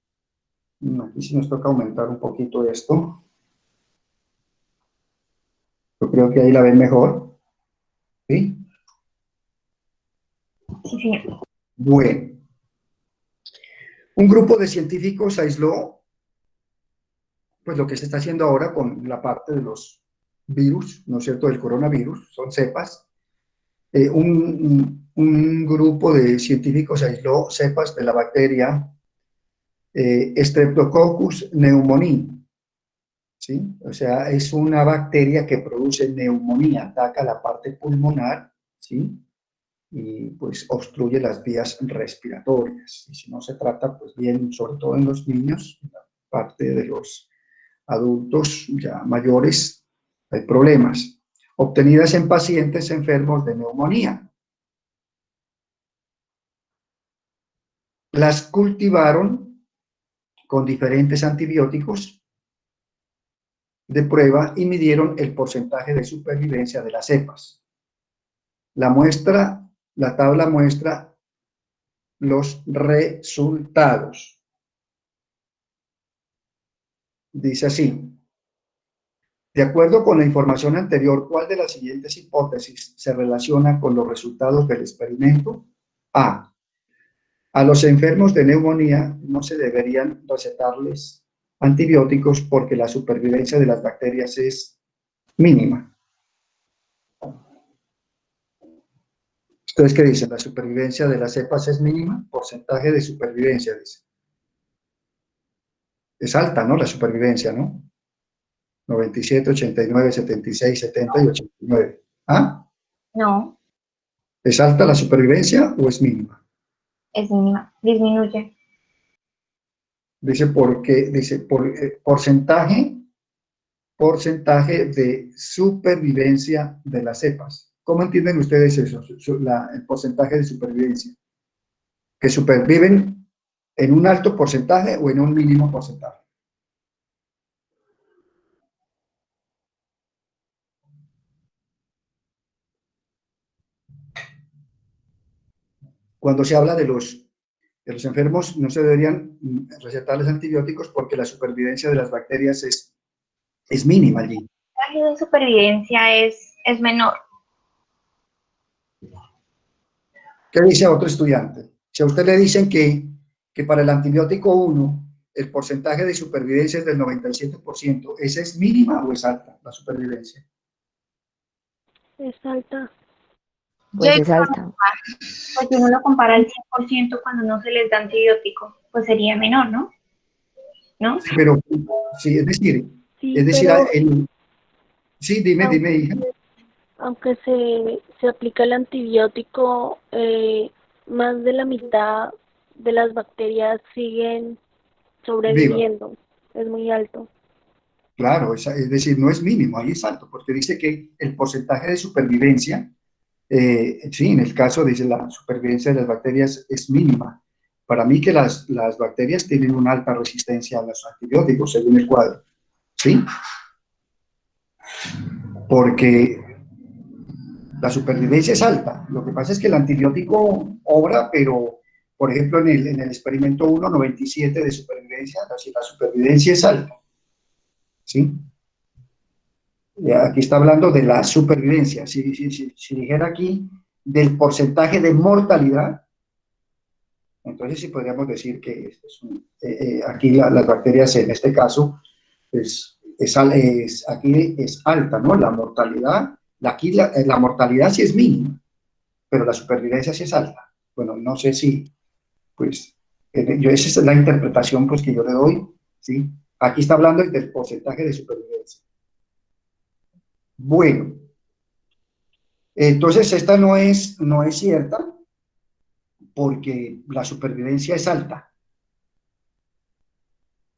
aquí sí nos toca aumentar un poquito esto. Yo creo que ahí la ven mejor. ¿Sí? Sí, señor. Bueno. Un grupo de científicos aisló, pues lo que se está haciendo ahora con la parte de los virus, ¿no es cierto?, del coronavirus, son cepas. Un grupo de científicos aisló cepas de la bacteria Streptococcus pneumoniae, ¿sí? O sea, es una bacteria que produce neumonía, ataca la parte pulmonar, ¿sí? Y pues obstruye las vías respiratorias. Y si no se trata, pues bien, sobre todo en los niños, en la parte de los adultos ya mayores, hay problemas. Obtenidas en pacientes enfermos de neumonía. Las cultivaron con diferentes antibióticos de prueba y midieron el porcentaje de supervivencia de las cepas. La tabla muestra los resultados. Dice así: de acuerdo con la información anterior, ¿cuál de las siguientes hipótesis se relaciona con los resultados del experimento? A los enfermos de neumonía no se deberían recetarles antibióticos porque la supervivencia de las bacterias es mínima. ¿Ustedes qué dicen? ¿La supervivencia de las cepas es mínima? Porcentaje de supervivencia, dice. Es alta, ¿no? La supervivencia, ¿no? 97, 89, 76, 70 y 89. ¿Ah? No, ¿Es alta la supervivencia o es mínima? es mínima. Disminuye. Dice porcentaje de supervivencia de las cepas. ¿Cómo entienden ustedes eso, el porcentaje de supervivencia? ¿Que superviven en un alto porcentaje o en un mínimo porcentaje? Cuando se habla de los enfermos, no se deberían recetarles antibióticos porque la supervivencia de las bacterias es mínima allí. La de supervivencia es menor. ¿Qué dice otro estudiante? Si a usted le dicen que para el antibiótico 1 el porcentaje de supervivencia es del 97%, ¿esa es mínima o es alta la supervivencia? Es alta. Pues es alta. Pues si uno lo compara al 100% cuando no se les da antibiótico, pues sería menor, ¿no? ¿No? Sí, pero, sí, es decir, pero sí, dime, hija. aunque se aplica el antibiótico, más de la mitad de las bacterias siguen sobreviviendo. Viva. Es muy alto. Claro, es decir, no es mínimo, ahí es alto, porque dice que el porcentaje de supervivencia, sí, en el caso dice la supervivencia de las bacterias es mínima. Para mí que las bacterias tienen una alta resistencia a los antibióticos, según el cuadro, ¿sí? Porque la supervivencia es alta. Lo que pasa es que el antibiótico obra, pero, por ejemplo, en el experimento 1, 97 de supervivencia, así la supervivencia es alta, ¿sí? Aquí está hablando de la supervivencia. Si dijera aquí del porcentaje de mortalidad, entonces sí podríamos decir que aquí las bacterias en este caso aquí es alta, ¿no? La mortalidad, aquí la mortalidad sí es mínima, pero la supervivencia sí es alta. Bueno, no sé si, pues, esa es la interpretación pues, que yo le doy, ¿sí? Aquí está hablando del porcentaje de supervivencia. Bueno, entonces esta no es cierta porque la supervivencia es alta.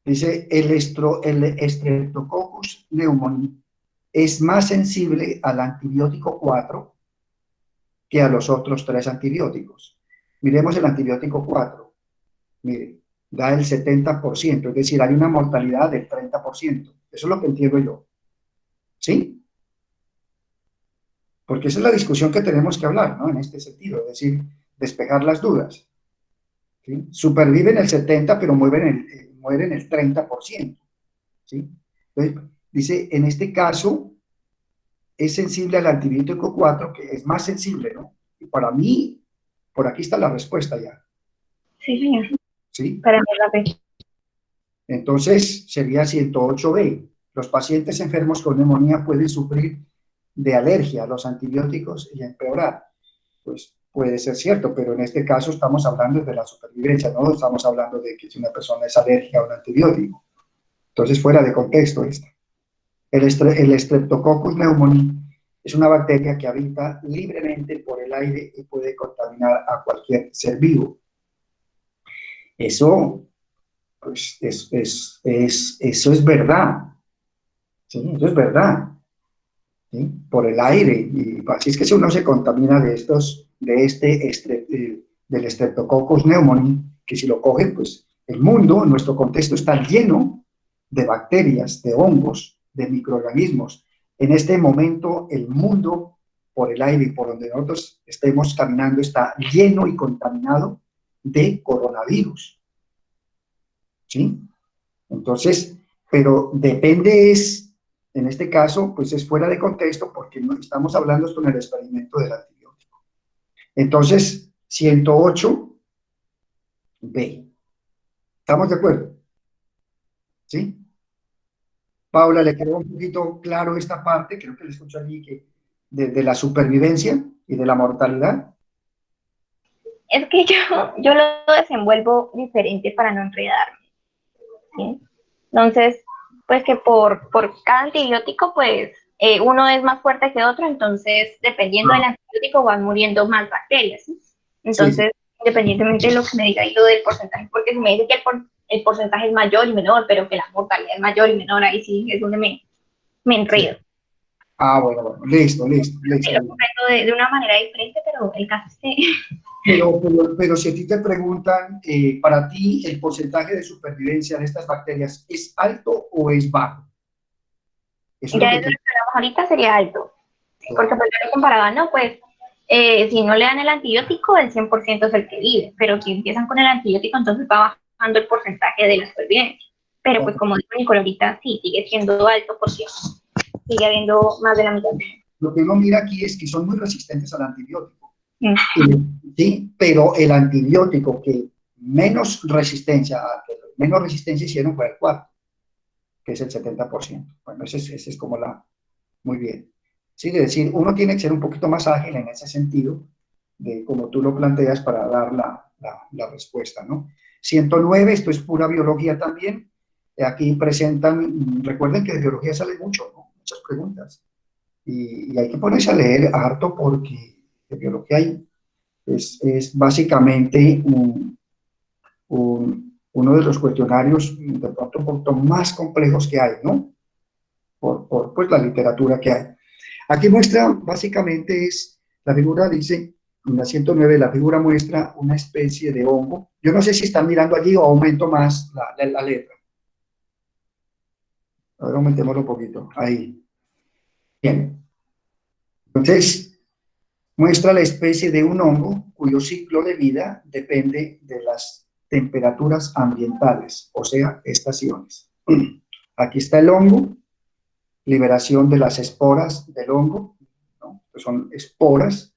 Dice, el Streptococcus pneumoniae es más sensible al antibiótico 4 que a los otros 3 antibióticos. Miremos el antibiótico 4. Mire, da el 70%, es decir, hay una mortalidad del 30%. Eso es lo que entiendo yo. ¿Sí? Porque esa es la discusión que tenemos que hablar, ¿no? En este sentido, es decir, despejar las dudas. ¿Sí? Superviven el 70%, pero mueren el 30%. ¿Sí? Entonces, dice, en este caso, es sensible al antibiótico 4, que es más sensible, ¿no? Y para mí, por aquí está la respuesta ya. Sí, señor. ¿Sí? Para mí la B. Entonces, sería 108B. Los pacientes enfermos con neumonía pueden sufrir de alergia a los antibióticos y empeorar. Pues puede ser cierto, pero en este caso estamos hablando de la supervivencia, no estamos hablando de que si una persona es alérgica a un antibiótico. Entonces, fuera de contexto esto. El Streptococcus pneumoniae es una bacteria que habita libremente por el aire y puede contaminar a cualquier ser vivo. Eso, pues, eso es verdad. ¿Sí? Eso es verdad. ¿Sí? Por el aire. Y así es que si uno se contamina del Streptococcus pneumoniae, que si lo cogen, pues el mundo, nuestro contexto está lleno de bacterias, de hongos, de microorganismos. En este momento, el mundo, por el aire y por donde nosotros estemos caminando, está lleno y contaminado de coronavirus. ¿Sí? Entonces, pero depende en este caso, pues es fuera de contexto porque no estamos hablando con el experimento del antibiótico. Entonces, 108B. ¿Estamos de acuerdo? ¿Sí? Paula, ¿le quedó un poquito claro esta parte? Creo que le escucho allí que de la supervivencia y de la mortalidad. Es que yo lo desenvuelvo diferente para no enredarme. ¿Sí? Entonces, pues que por cada antibiótico, pues uno es más fuerte que otro, entonces dependiendo del antibiótico van muriendo más bacterias. ¿Sí? Entonces, independientemente de lo que me diga y lo del porcentaje, porque si me dice que el porcentaje es mayor y menor, pero que la mortalidad es mayor y menor, ahí sí es donde me enredo. Ah, bueno, listo, listo, Sí, listo. lo comprendo de una manera diferente, pero el caso es que Pero si a ti te preguntan, para ti, ¿el porcentaje de supervivencia de estas bacterias es alto o es bajo? Eso es lo ya que desde lo tú... que hablamos ahorita sería alto. Sí, porque Claro, pues yo lo comparaba, ¿no? Pues si no le dan el antibiótico, el 100% es el que vive, pero si empiezan con el antibiótico, entonces va bajando el porcentaje de la supervivencia. Pero pues claro. como dijo Nicola ahorita, sí, sigue siendo alto porque sigue habiendo más de la mitad. Lo que uno mira aquí es que son muy resistentes al antibiótico. Mm. Sí, pero el antibiótico que menos resistencia hicieron fue el 4, que es el 70%. Bueno, ese es como la... Muy bien. Sí, es decir, uno tiene que ser un poquito más ágil en ese sentido, de como tú lo planteas para dar la respuesta, ¿no? 109, esto es pura biología también. Aquí presentan, recuerden que de biología sale mucho, ¿no? Muchas preguntas. Y hay que ponerse a leer harto porque de biología es básicamente uno de los cuestionarios de pronto un poquito más complejos que hay, ¿no? Por pues, la literatura que hay. Aquí muestra, básicamente es, la figura dice, en la 109, la figura muestra una especie de hongo. Yo no sé si están mirando allí o aumento más la letra. A ver, aumentémoslo un poquito. Ahí. Bien. Entonces, muestra la especie de un hongo cuyo ciclo de vida depende de las temperaturas ambientales, o sea, estaciones. Aquí está el hongo, liberación de las esporas del hongo, ¿no? Son esporas,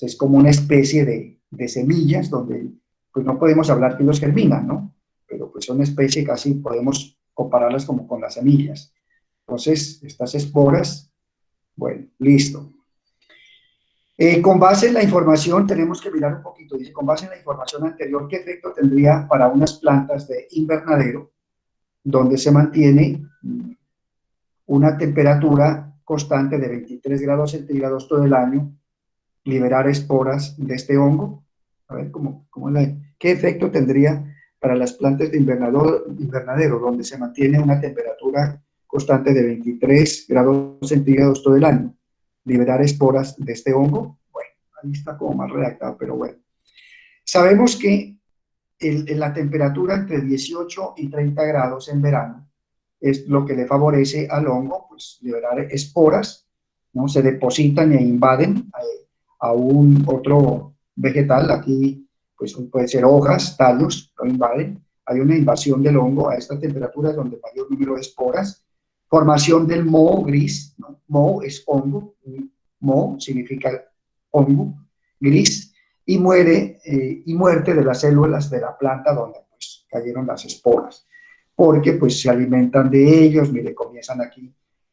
es como una especie de semillas donde pues no podemos hablar que ellos germinan, ¿no? Pero pues son una especie casi podemos compararlas como con las semillas. Entonces, estas esporas, bueno, listo. Con base en la información, tenemos que mirar un poquito, dice, con base en la información anterior, ¿qué efecto tendría para unas plantas de invernadero donde se mantiene una temperatura constante de 23 grados centígrados todo el año, liberar esporas de este hongo? A ver, ¿qué efecto tendría para las plantas de invernadero donde se mantiene una temperatura constante de 23 grados centígrados todo el año? Liberar esporas de este hongo. Bueno, ahí está como más redactado, pero bueno. Sabemos que la temperatura entre 18 y 30 grados en verano es lo que le favorece al hongo, pues liberar esporas, ¿no? Se depositan e invaden a un otro vegetal, aquí pues puede ser hojas, tallos, lo invaden, hay una invasión del hongo a esta temperatura donde mayor número de esporas, formación del moho gris, ¿no? Moho es hongo, moho significa hongo, gris, y muerte de las células de la planta donde pues cayeron las esporas, porque pues se alimentan de ellos, mire, comienzan aquí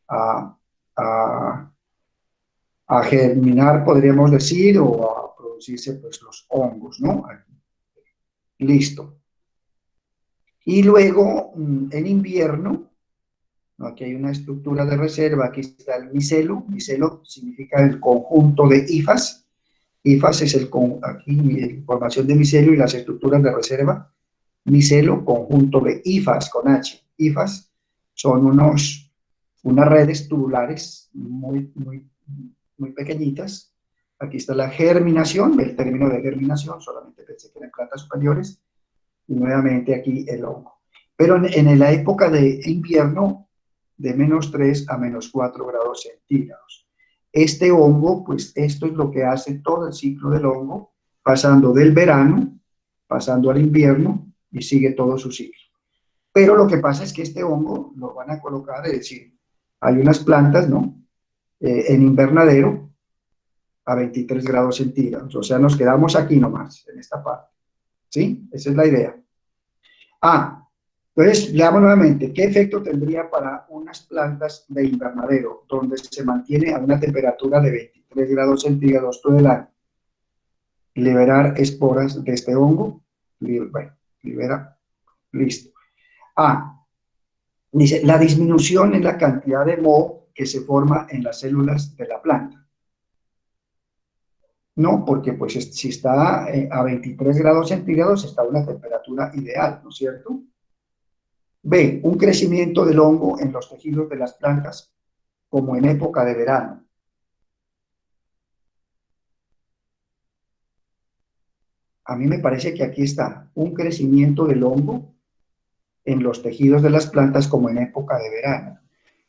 a, a, a germinar, podríamos decir, o a producirse pues los hongos, ¿no? Listo. Y luego, en invierno, ¿no? Aquí hay una estructura de reserva, aquí está el micelo significa el conjunto de hifas. Hifas es aquí la información de micelio y las estructuras de reserva. Micelo, conjunto de hifas con H. Hifas son unas redes tubulares muy pequeñitas. Aquí está la germinación, el término de germinación, solamente pensé que era en plantas superiores, y nuevamente aquí el hongo. Pero en la época de invierno, de -3 a -4 grados centígrados. Este hongo, pues esto es lo que hace todo el ciclo del hongo, pasando del verano, pasando al invierno, y sigue todo su ciclo. Pero lo que pasa es que este hongo lo van a colocar, es decir, hay unas plantas, ¿no? En invernadero a 23 grados centígrados, o sea, nos quedamos aquí nomás, en esta parte, ¿sí? Esa es la idea. Entonces, leamos nuevamente, ¿qué efecto tendría para unas plantas de invernadero donde se mantiene a una temperatura de 23 grados centígrados todo el año? Liberar esporas de este hongo. Bueno, libera, listo. Dice, la disminución en la cantidad de moho que se forma en las células de la planta. No, porque pues si está a 23 grados centígrados está a una temperatura ideal, ¿no es cierto? B, un crecimiento del hongo en los tejidos de las plantas como en época de verano. A mí me parece que aquí está un crecimiento del hongo en los tejidos de las plantas como en época de verano.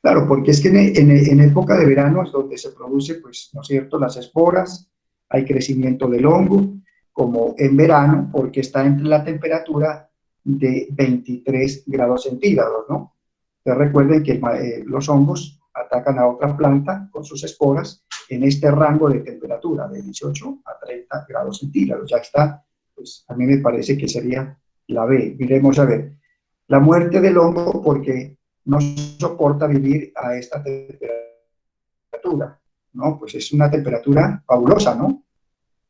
Claro, porque es que en época de verano es donde se produce, pues, ¿no es cierto?, las esporas, hay crecimiento del hongo, como en verano, porque está entre la temperatura de 23 grados centígrados, ¿no? Entonces recuerden que los hongos atacan a otra planta con sus esporas en este rango de temperatura, de 18 a 30 grados centígrados. Ya está, pues a mí me parece que sería la B. Miremos a ver. La muerte del hongo porque no soporta vivir a esta temperatura, ¿no? Pues es una temperatura fabulosa, ¿no?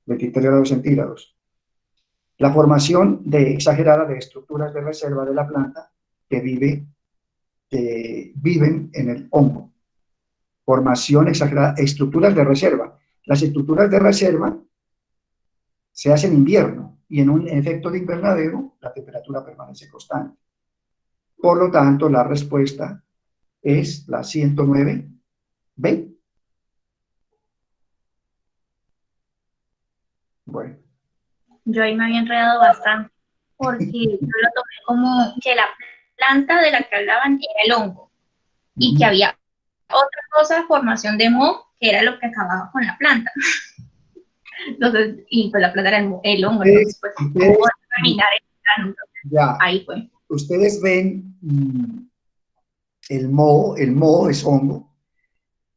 23 grados centígrados. La formación exagerada de estructuras de reserva de la planta que viven en el hongo. Formación exagerada, estructuras de reserva. Las estructuras de reserva se hacen en invierno y en un efecto de invernadero la temperatura permanece constante. Por lo tanto, la respuesta es la 109B. Bueno. Yo ahí me había enredado bastante, porque yo lo tomé como que la planta de la que hablaban era el hongo, y que había otra cosa, formación de moho, que era lo que acababa con la planta. Entonces, y pues la planta era el hongo, entonces pues ¿cómo terminar el planta? Ya. Ahí fue. Ustedes ven el moho es hongo,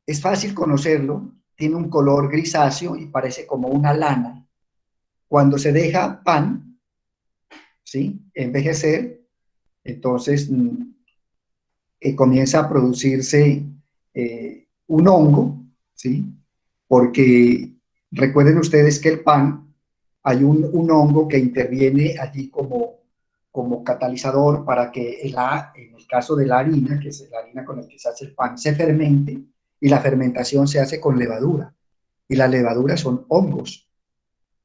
es fácil conocerlo, tiene un color grisáceo y parece como una lana. Cuando se deja pan, ¿sí?, envejecer, entonces comienza a producirse un hongo, ¿sí? Porque recuerden ustedes que el pan, hay un hongo que interviene allí como catalizador para que en el caso de la harina, que es la harina con la que se hace el pan, se fermente, y la fermentación se hace con levadura, y las levaduras son hongos,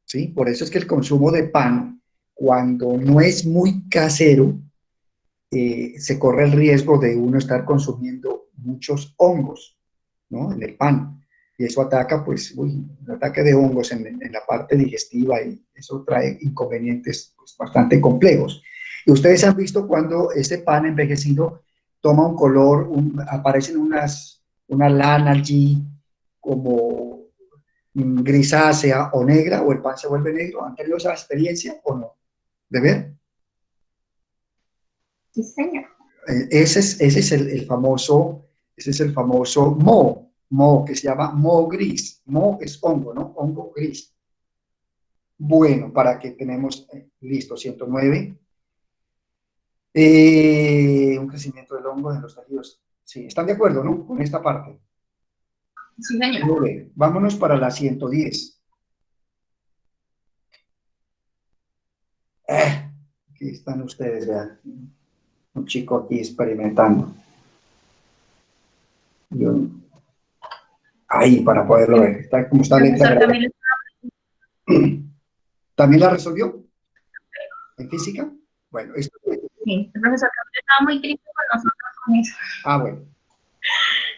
¿sí? Por eso es que el consumo de pan, cuando no es muy casero, se corre el riesgo de uno estar consumiendo muchos hongos, ¿no?, en el pan. Y eso ataca, pues, un ataque de hongos en la parte digestiva, y eso trae inconvenientes, pues, bastante complejos. Y ustedes han visto cuando ese pan envejecido toma un color, aparecen una lana allí como grisácea o negra, o el pan se vuelve negro. ¿Han tenido esa experiencia o no? ¿De ver? Sí, señor. Ese es el famoso moho, que se llama moho gris. Moho es hongo, ¿no? Hongo gris. Bueno, para que tenemos, listo, 109. Un crecimiento del hongo en los tejidos. Sí, ¿están de acuerdo, no?, con esta parte. Sí, señor. Vámonos para la 110. Aquí están ustedes, vean. Un chico aquí experimentando. Ahí, para poderlo ver. Está como está letra. ¿También la resolvió en física? Bueno, esto. Sí, el profesor estaba muy crítico con nosotros con eso. Ah, bueno.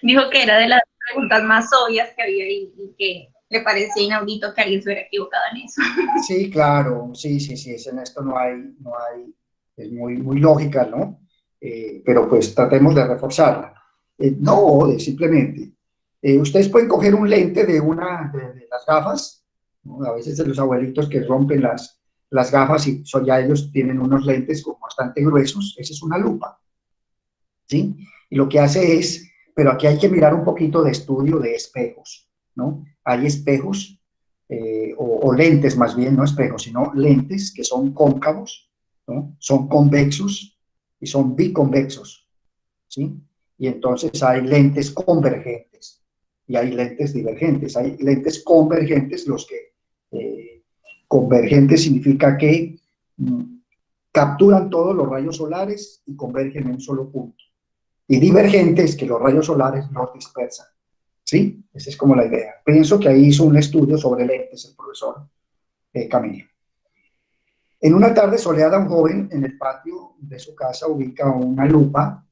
Dijo que era de las preguntas más obvias que había y que le parecía inaudito que alguien se hubiera equivocado en eso. Sí, claro, sí, en esto no hay, es muy lógica, ¿no? Pero pues tratemos de reforzarla. Simplemente, ustedes pueden coger un lente de las gafas, ¿no? A veces de los abuelitos que rompen las gafas, y ya ellos tienen unos lentes como bastante gruesos. Esa es una lupa, ¿sí? Y lo que hace es, pero aquí hay que mirar un poquito de estudio de espejos, ¿no? Hay espejos, o lentes más bien, no espejos, sino lentes que son cóncavos, ¿no? Son convexos y son biconvexos, ¿sí? Y entonces hay lentes convergentes y hay lentes divergentes. Hay lentes convergentes, los que convergentes significa que capturan todos los rayos solares y convergen en un solo punto. Y divergentes, que los rayos solares los dispersan. ¿Sí? Esa es como la idea. Pienso que ahí hizo un estudio sobre lentes el profesor Camilo. En una tarde soleada, un joven en el patio de su casa ubica una lupa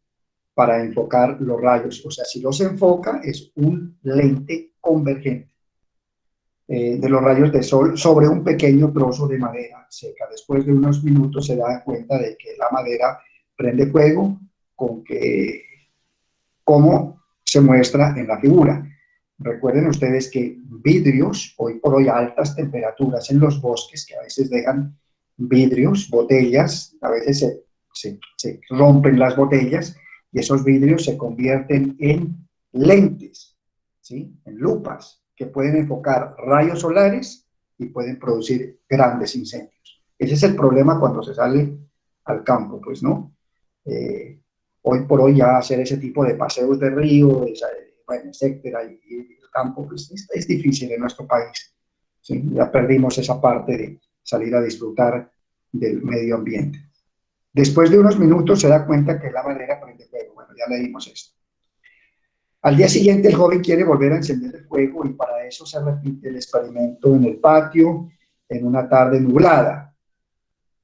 para enfocar los rayos. O sea, si los enfoca, es un lente convergente de los rayos de sol sobre un pequeño trozo de madera seca. Después de unos minutos se da cuenta de que la madera prende fuego, como se muestra en la figura. Recuerden ustedes que vidrios, hoy por hoy a altas temperaturas en los bosques, que a veces dejan vidrios, botellas, a veces se rompen las botellas y esos vidrios se convierten en lentes, ¿sí? En lupas, que pueden enfocar rayos solares y pueden producir grandes incendios. Ese es el problema cuando se sale al campo, pues, ¿no? Hoy por hoy ya hacer ese tipo de paseos de río, bueno, etcétera, y el campo, pues, es difícil en nuestro país, ¿sí? Ya perdimos esa parte de salir a disfrutar del medio ambiente. Después de unos minutos se da cuenta que la madera prende fuego. Bueno, ya leímos esto. Al día siguiente el joven quiere volver a encender el fuego y para eso se repite el experimento en el patio en una tarde nublada,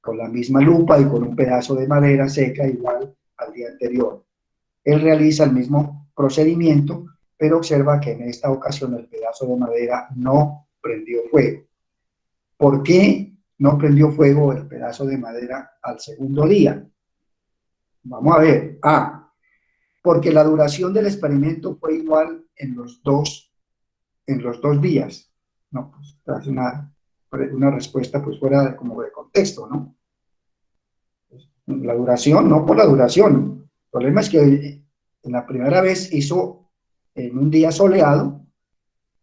con la misma lupa y con un pedazo de madera seca igual al día anterior. Él realiza el mismo procedimiento, pero observa que en esta ocasión el pedazo de madera no prendió fuego. ¿Por qué no prendió fuego el pedazo de madera al segundo día? Vamos a ver. Porque la duración del experimento fue igual en los dos días. No, pues es una respuesta pues fuera como de contexto, ¿no? La duración, no por la duración. El problema es que en la primera vez hizo en un día soleado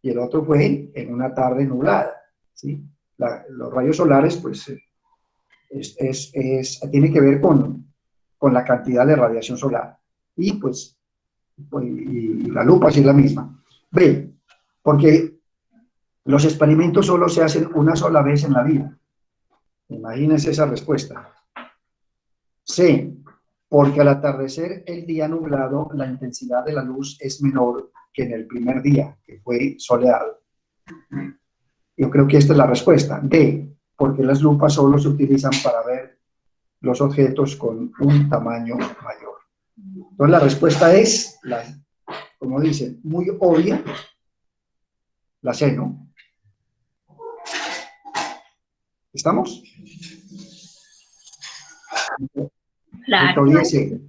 y el otro fue en una tarde nublada, ¿sí? Los rayos solares, pues, tiene que ver con la cantidad de radiación solar. Y pues y la lupa sí es la misma. B, porque los experimentos solo se hacen una sola vez en la vida. Imagínense esa respuesta. C, porque al atardecer el día nublado, la intensidad de la luz es menor que en el primer día, que fue soleado. Yo creo que esta es la respuesta. D, porque las lupas solo se utilizan para ver los objetos con un tamaño mayor. Entonces la respuesta es, como dicen, muy obvia, la C, ¿no? ¿Estamos? Claro. ¿Sí?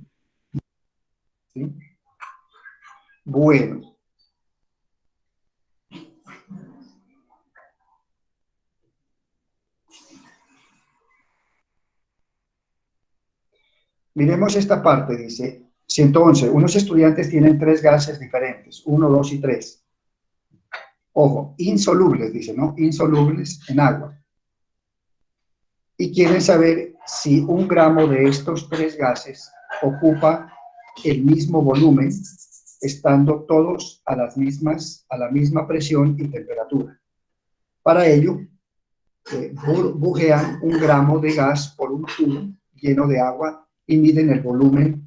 Bueno. Miremos esta parte, dice 111. Unos estudiantes tienen 3 gases diferentes, 1, 2 y 3. Ojo, insolubles, dice, ¿no? Insolubles en agua. Y quieren saber si 1 gramo de estos 3 gases ocupa el mismo volumen, estando todos a la misma presión y temperatura. Para ello, bujean 1 gramo de gas por un tubo lleno de agua y miden el volumen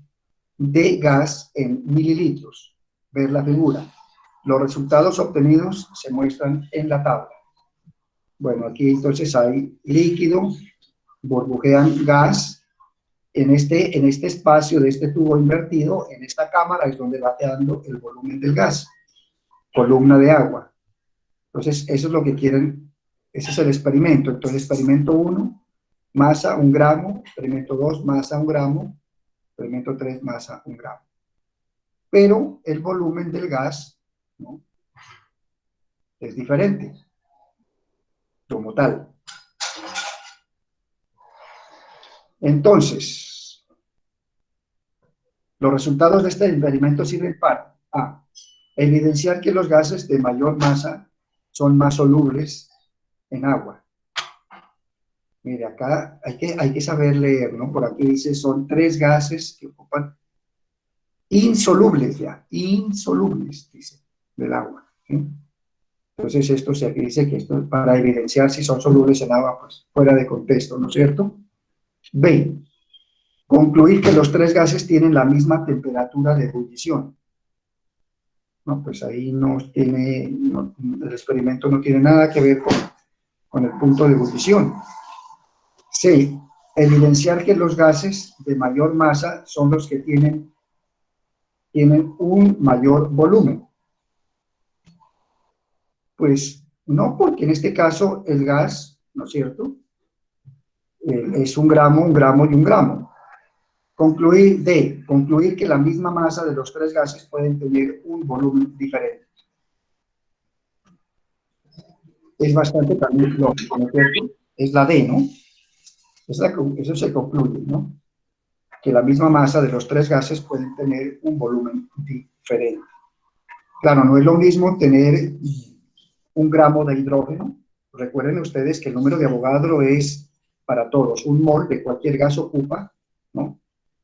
de gas en mililitros. Ver la figura. Los resultados obtenidos se muestran en la tabla. Bueno, aquí entonces hay líquido, burbujean gas. En este espacio de este tubo invertido, en esta cámara es donde va quedando el volumen del gas, columna de agua. Entonces, eso es lo que quieren, ese es el experimento. Entonces, experimento 1, masa 1 gramo, experimento 2, masa 1 gramo, experimento 3, masa 1 gramo. Pero el volumen del gas, ¿no?, es diferente, como tal. Entonces, los resultados de este experimento sirven para evidenciar que los gases de mayor masa son más solubles en agua. Mire, acá hay que saber leer, ¿no? Por aquí dice, son 3 gases que ocupan insolubles ya, insolubles, dice, del agua, ¿sí? Entonces esto se dice que esto es para evidenciar si son solubles en agua, pues fuera de contexto, ¿no es cierto? B, concluir que los 3 gases tienen la misma temperatura de ebullición. No, pues ahí el experimento no tiene nada que ver con el punto de ebullición. C, evidenciar que los gases de mayor masa son los que tienen tienen un mayor volumen? Pues no, porque en este caso el gas, ¿no es cierto?, es un gramo y un gramo. Concluir que la misma masa de los tres gases pueden tener un volumen diferente. Es bastante también lógico, ¿no es cierto? Es la D, ¿no? Eso se concluye, ¿no? Que la misma masa de los tres gases pueden tener un volumen diferente. Claro, no es lo mismo tener un gramo de hidrógeno. Recuerden ustedes que el número de Avogadro es para todos. Un mol de cualquier gas ocupa, ¿no?,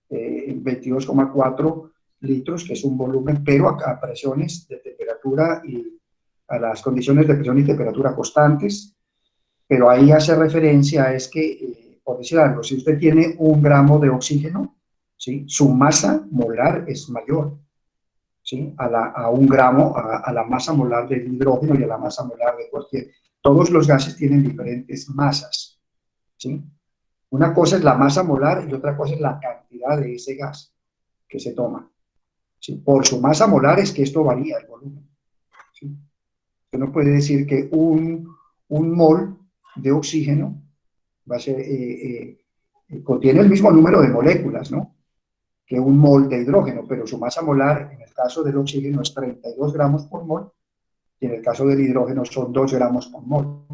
22,4 litros, que es un volumen, pero a presiones de temperatura y a las condiciones de presión y temperatura constantes. Pero ahí hace referencia a por decir algo, si usted tiene un gramo de oxígeno, ¿sí?, su masa molar es mayor, ¿sí?, a un gramo, a la masa molar del hidrógeno y a la masa molar de cualquier. Todos los gases tienen diferentes masas, ¿sí? Una cosa es la masa molar y otra cosa es la cantidad de ese gas que se toma, ¿sí? Por su masa molar es que esto varía el volumen, ¿sí? Usted no puede decir que un mol de oxígeno va a ser, contiene el mismo número de moléculas, ¿no?, que un mol de hidrógeno, pero su masa molar, en el caso del oxígeno, es 32 gramos por mol, y en el caso del hidrógeno son 2 gramos por mol.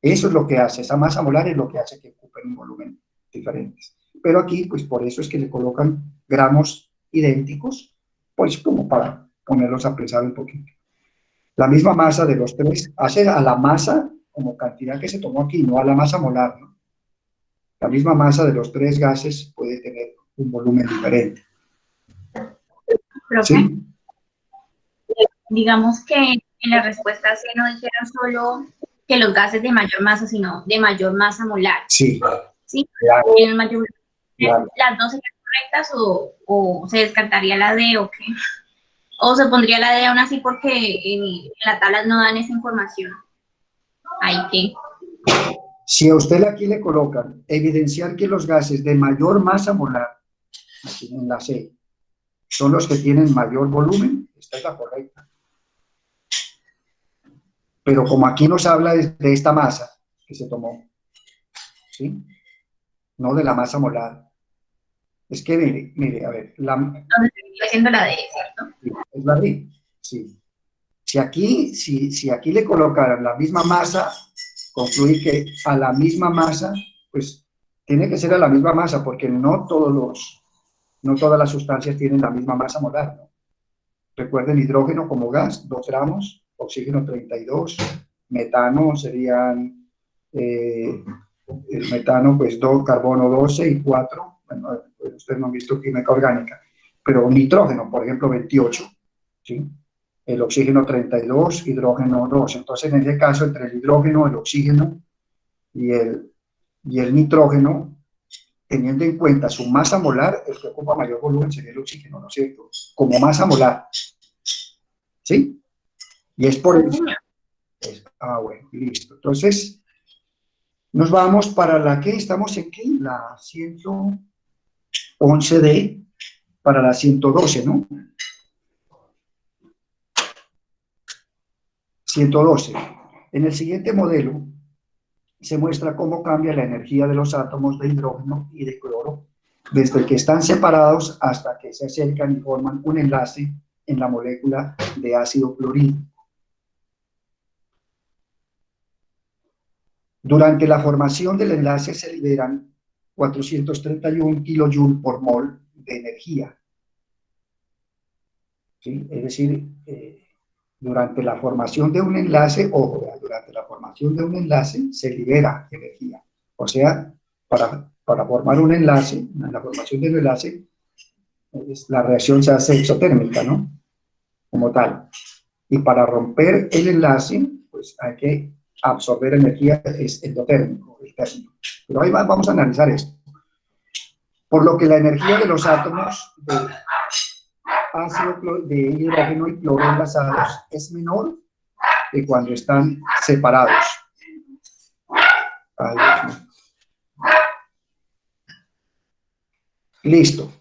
Eso es lo que hace, esa masa molar es lo que hace que ocupen un volumen diferentes. Pero aquí, pues por eso es que le colocan gramos idénticos, pues como para ponerlos a pensar un poquito. La misma masa de los tres hace a la masa como cantidad que se tomó aquí, no a la masa molar, ¿no? La misma masa de los tres gases puede tener un volumen diferente. Profe, ¿Sí? digamos que en la respuesta C no dijeron solo que los gases de mayor masa, sino de mayor masa molar. Sí. ¿Sí? Claro, En mayor, claro. ¿las dos serían correctas o se descartaría la D o qué? ¿O se pondría la D aún así porque en la tabla no dan esa información? Ahí que. Si a usted aquí le colocan evidenciar que los gases de mayor masa molar, aquí en la C, son los que tienen mayor volumen, esta es la correcta. Pero como aquí nos habla de esta masa que se tomó, ¿sí?, no de la masa molar. Es que mire, a ver, Entonces estoy haciendo la D, ¿cierto? es la D, sí. Si aquí le colocaran la misma masa, concluir que a la misma masa, pues tiene que ser a la misma masa, porque no todas las sustancias tienen la misma masa molar, ¿no? Recuerden, hidrógeno como gas, 2 gramos, oxígeno 32, metano serían, el metano pues 2, carbono 12 y 4, bueno, pues ustedes no han visto química orgánica, pero nitrógeno, por ejemplo, 28, ¿sí? El oxígeno 32, hidrógeno 2. Entonces, en ese caso, entre el hidrógeno, el oxígeno y el nitrógeno, teniendo en cuenta su masa molar, el que ocupa mayor volumen sería el oxígeno, ¿no es cierto? Como masa molar, ¿sí? Y es por eso. Bueno, listo. Entonces, nos vamos para la que estamos en, ¿qué? La 111D, para la 112, ¿no? 112. En el siguiente modelo se muestra cómo cambia la energía de los átomos de hidrógeno y de cloro desde que están separados hasta que se acercan y forman un enlace en la molécula de ácido clorhídrico. Durante la formación del enlace se liberan 431 kilojoules por mol de energía. ¿Sí? Es decir, durante la formación de un enlace, durante la formación de un enlace se libera energía. O sea, para formar un enlace, en la formación del enlace, la reacción se hace exotérmica, ¿no? Como tal. Y para romper el enlace, pues hay que absorber energía, es endotérmico, el término. Pero ahí vamos a analizar esto. Por lo que la energía de los átomos de ácido de hidrógeno y cloro enlazados es menor que cuando están separados. Ay, Dios mío. Listo.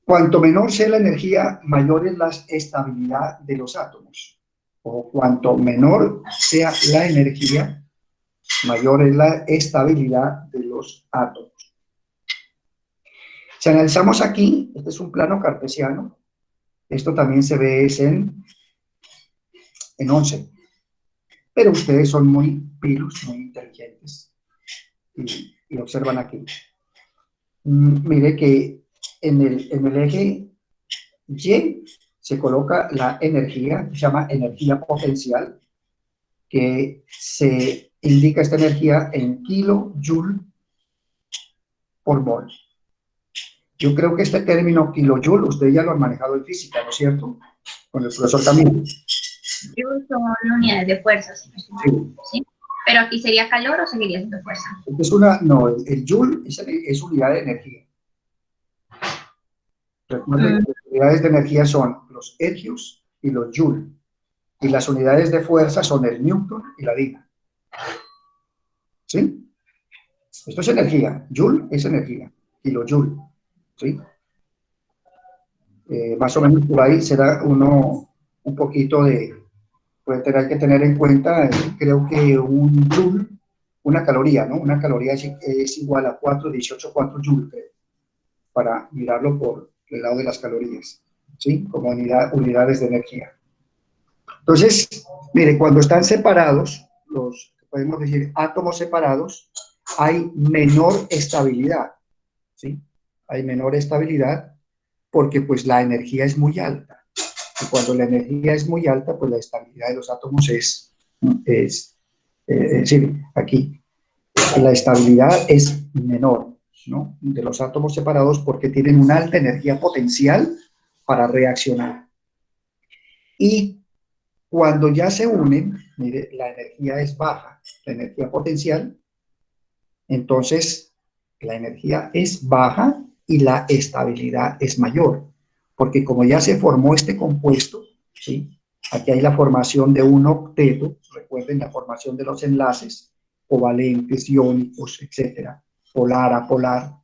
Cuanto menor sea la energía, mayor es la estabilidad de los átomos. O cuanto menor sea la energía, mayor es la estabilidad de los átomos. Si analizamos aquí, este es un plano cartesiano. Esto también se ve en 11. Pero ustedes son muy pilos, muy inteligentes. Y observan aquí. Mire que en el eje Y se coloca la energía, se llama energía potencial, que se indica esta energía en kilojoule por mol. Yo creo que este término kilojoule, ustedes ya lo han manejado en física, ¿no es cierto? Con el profesor Camilo. Son unidades de fuerza, ¿sí? ¿Sí? Pero aquí sería calor o seguiría siendo fuerza. No, el joule es unidad de energía. Recuerden que las unidades de energía son los hercios y los joule. Y las unidades de fuerza son el newton y la diga. ¿Sí? Esto es energía. Joule es energía. Kilojoule. ¿Sí? Más o menos por ahí será uno un poquito de... Puede tener que tener en cuenta, creo que un joule, una caloría, ¿no? Una caloría es igual a 4,18,4 joule, creo, para mirarlo por el lado de las calorías, ¿sí? Como unidades de energía. Entonces, mire, cuando están separados, podemos decir átomos separados, hay menor estabilidad, ¿sí? Hay menor estabilidad porque pues la energía es muy alta. Y cuando la energía es muy alta, pues la estabilidad de los átomos es decir, aquí, la estabilidad es menor, ¿no? De los átomos separados porque tienen una alta energía potencial para reaccionar. Y cuando ya se unen, mire, la energía es baja, la energía potencial, entonces la energía es baja y la estabilidad es mayor, porque como ya se formó este compuesto, ¿sí? Aquí hay la formación de un octeto, recuerden la formación de los enlaces, covalentes, iónicos, etcétera, polar, apolar.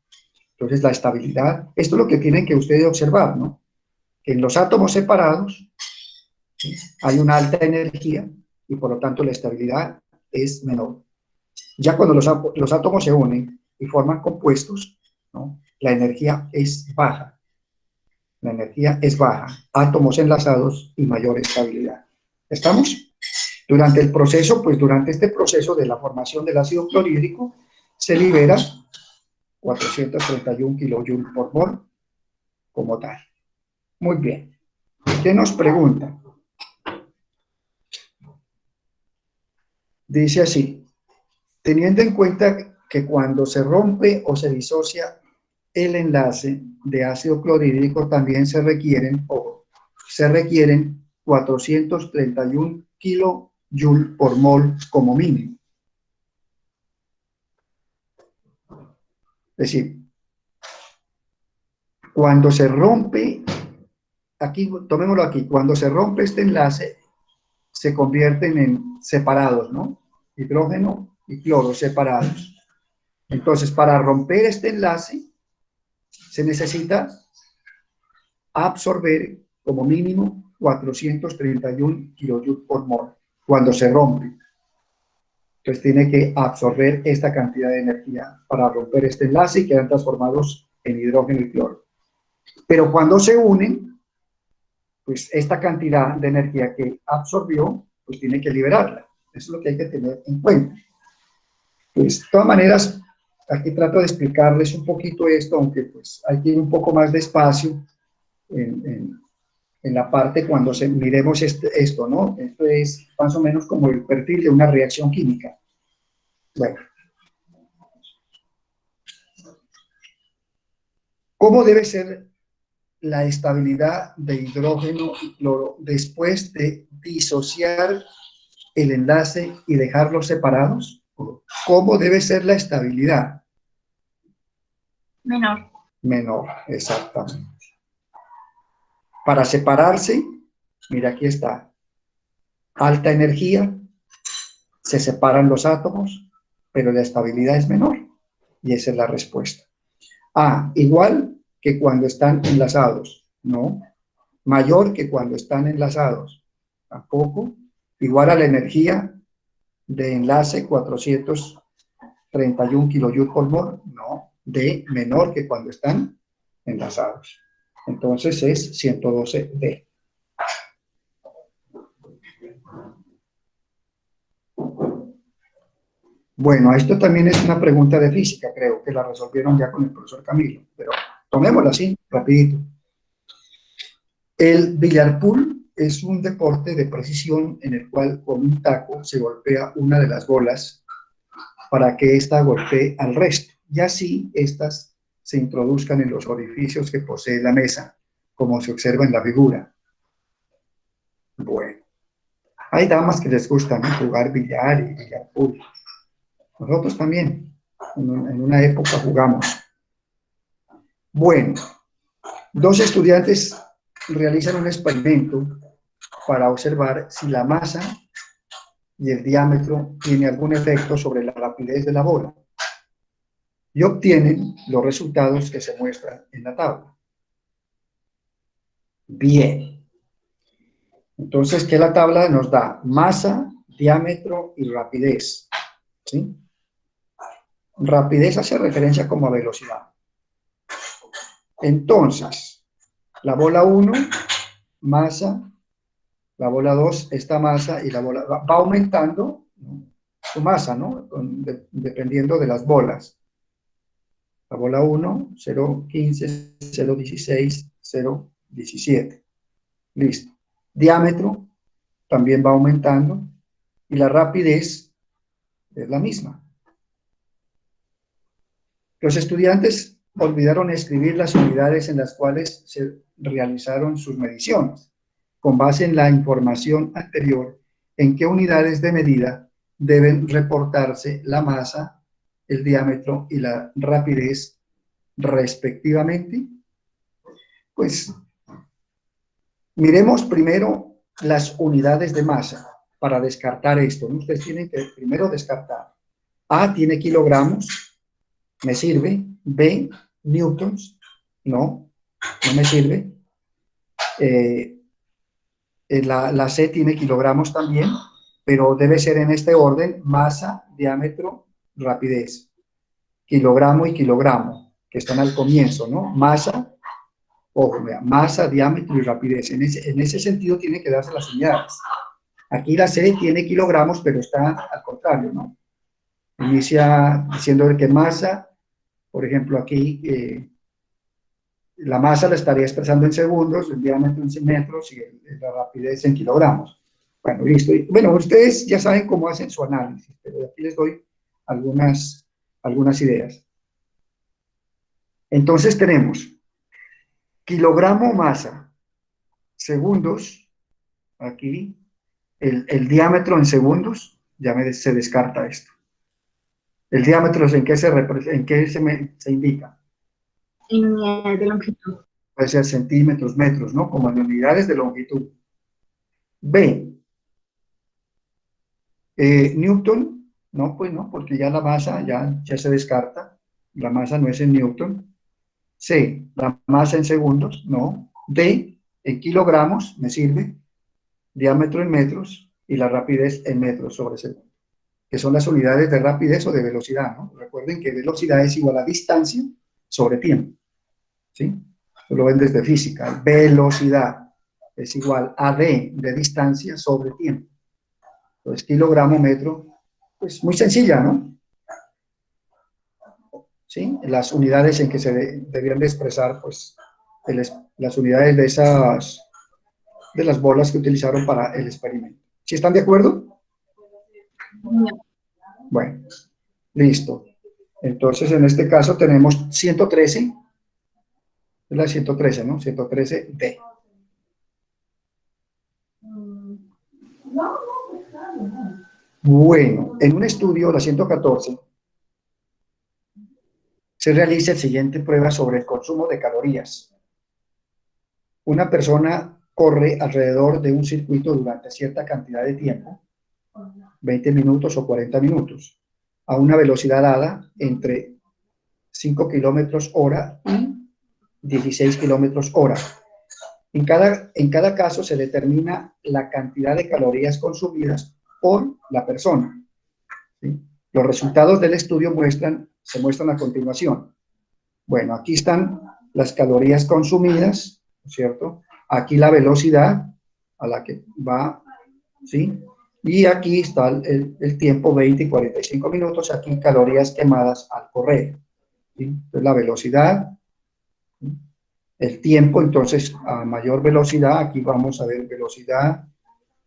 Entonces la estabilidad, esto es lo que tienen que ustedes observar, ¿no? Que en los átomos separados, ¿sí? Hay una alta energía y por lo tanto la estabilidad es menor. Ya cuando los átomos se unen y forman compuestos, ¿no? La energía es baja. La energía es baja, átomos enlazados y mayor estabilidad. ¿Estamos? Durante el proceso, pues durante este proceso de la formación del ácido clorhídrico, se libera 431 kilojoule por mol como tal. Muy bien. ¿Qué nos pregunta? Dice así, teniendo en cuenta que cuando se rompe o se disocia el enlace de ácido clorhídrico también se requieren 431 kilojoule por mol como mínimo. Es decir, cuando se rompe, aquí, tomémoslo aquí, cuando se rompe este enlace, se convierten en separados, ¿no? Hidrógeno y cloro separados. Entonces, para romper este enlace, se necesita absorber como mínimo 431 kilojoule por mol cuando se rompe. Entonces tiene que absorber esta cantidad de energía para romper este enlace y quedan transformados en hidrógeno y cloro. Pero cuando se unen, pues esta cantidad de energía que absorbió, pues tiene que liberarla. Eso es lo que hay que tener en cuenta. Pues de todas maneras, aquí trato de explicarles un poquito esto, aunque pues hay que ir un poco más despacio en la parte cuando miremos esto, ¿no? Esto es más o menos como el perfil de una reacción química. Bueno. ¿Cómo debe ser la estabilidad de hidrógeno y cloro después de disociar el enlace y dejarlos separados? ¿Cómo debe ser la estabilidad? Menor. Menor, exactamente. Para separarse, mira, aquí está. Alta energía, se separan los átomos, pero la estabilidad es menor. Y esa es la respuesta. Igual que cuando están enlazados, no. Mayor que cuando están enlazados, tampoco. Igual a la energía de enlace 431 kilojoule por mol, no. D menor que cuando están enlazados. Entonces es 112D. Bueno, esto también es una pregunta de física, creo que la resolvieron ya con el profesor Camilo, pero tomémosla así, rapidito. El billar pool es un deporte de precisión en el cual con un taco se golpea una de las bolas para que ésta golpee al resto, y así estas se introduzcan en los orificios que posee la mesa, como se observa en la figura. Bueno, hay damas que les gusta, ¿no?, jugar billar y billar pool. Nosotros también, en una época jugamos. Bueno, dos estudiantes realizan un experimento para observar si la masa y el diámetro tiene algún efecto sobre la rapidez de la bola, y obtienen los resultados que se muestran en la tabla. Bien. Entonces, ¿qué la tabla nos da? Masa, diámetro y rapidez. ¿Sí? Rapidez hace referencia como a velocidad. Entonces, la bola 1, masa, la bola 2, esta masa, y la bola va aumentando, ¿no?, su masa, ¿no?, dependiendo de las bolas. La bola 1, 0,15, 0,16, 0,17. Listo. Diámetro también va aumentando y la rapidez es la misma. Los estudiantes olvidaron escribir las unidades en las cuales se realizaron sus mediciones. Con base en la información anterior, ¿en qué unidades de medida deben reportarse la masa, el diámetro y la rapidez respectivamente? Pues miremos primero las unidades de masa para descartar esto, ¿no? Ustedes tienen que primero descartar. A tiene kilogramos, me sirve. B, newtons, no me sirve. La C tiene kilogramos también, pero debe ser en este orden: masa, diámetro, rapidez. Kilogramo y kilogramo, que están al comienzo, ¿no? Masa, ojo, vea, masa, diámetro y rapidez. En ese sentido tiene que darse las unidades. Aquí la C tiene kilogramos, pero está al contrario, ¿no? Inicia diciendo que masa, por ejemplo, aquí la masa la estaría expresando en segundos, el diámetro en metros y la rapidez en kilogramos. Bueno, listo. Bueno, ustedes ya saben cómo hacen su análisis, pero aquí les doy algunas ideas. Entonces tenemos kilogramo masa, segundos, aquí, el diámetro en segundos, ya se descarta esto. ¿El diámetro en qué se indica? En unidades de longitud. Puede ser centímetros, metros, ¿no? Como en unidades de longitud. B. Newton, no, pues no, porque ya la masa ya se descarta. La masa no es en Newton. C. La masa en segundos, no. D. En kilogramos, me sirve. Diámetro en metros y la rapidez en metros sobre segundo, que son las unidades de rapidez o de velocidad, ¿no? Recuerden que velocidad es igual a distancia sobre tiempo, ¿sí? Esto lo ven desde física. Velocidad es igual a D de distancia sobre tiempo. Entonces, kilogramo, metro, pues muy sencilla, ¿no? ¿Sí? Las unidades en que se debían de expresar, pues, las unidades de las bolas que utilizaron para el experimento. ¿Sí están de acuerdo? Bueno, listo. Entonces, en este caso tenemos 113, es la 113, ¿no? 113D. Bueno, en un estudio, la 114, se realiza el siguiente prueba sobre el consumo de calorías. Una persona corre alrededor de un circuito durante cierta cantidad de tiempo, 20 minutos o 40 minutos, a una velocidad dada entre 5 kilómetros hora y 16 kilómetros hora. En cada caso se determina la cantidad de calorías consumidas por la persona, ¿sí? Los resultados del estudio se muestran a continuación. Bueno, aquí están las calorías consumidas, ¿no es cierto? Aquí la velocidad a la que va, ¿sí? Y aquí está el tiempo, 20 y 45 minutos, aquí calorías quemadas al correr, ¿sí? Entonces la velocidad, ¿sí? El tiempo, entonces a mayor velocidad, aquí vamos a ver velocidad,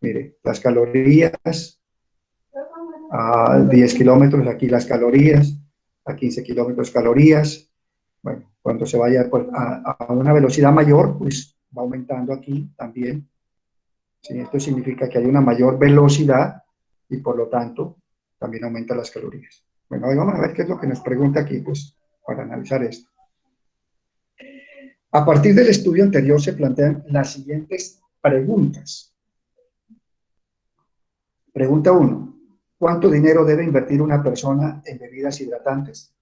mire, las calorías, a 10 kilómetros, aquí las calorías, a 15 kilómetros calorías. Bueno, cuando se vaya pues, a una velocidad mayor, pues va aumentando aquí también. ¿Sí? Esto significa que hay una mayor velocidad y por lo tanto también aumenta las calorías. Bueno, hoy vamos a ver qué es lo que nos pregunta aquí, pues, para analizar esto. A partir del estudio anterior se plantean las siguientes preguntas. Pregunta 1. ¿Cuánto dinero debe invertir una persona en bebidas hidratantes?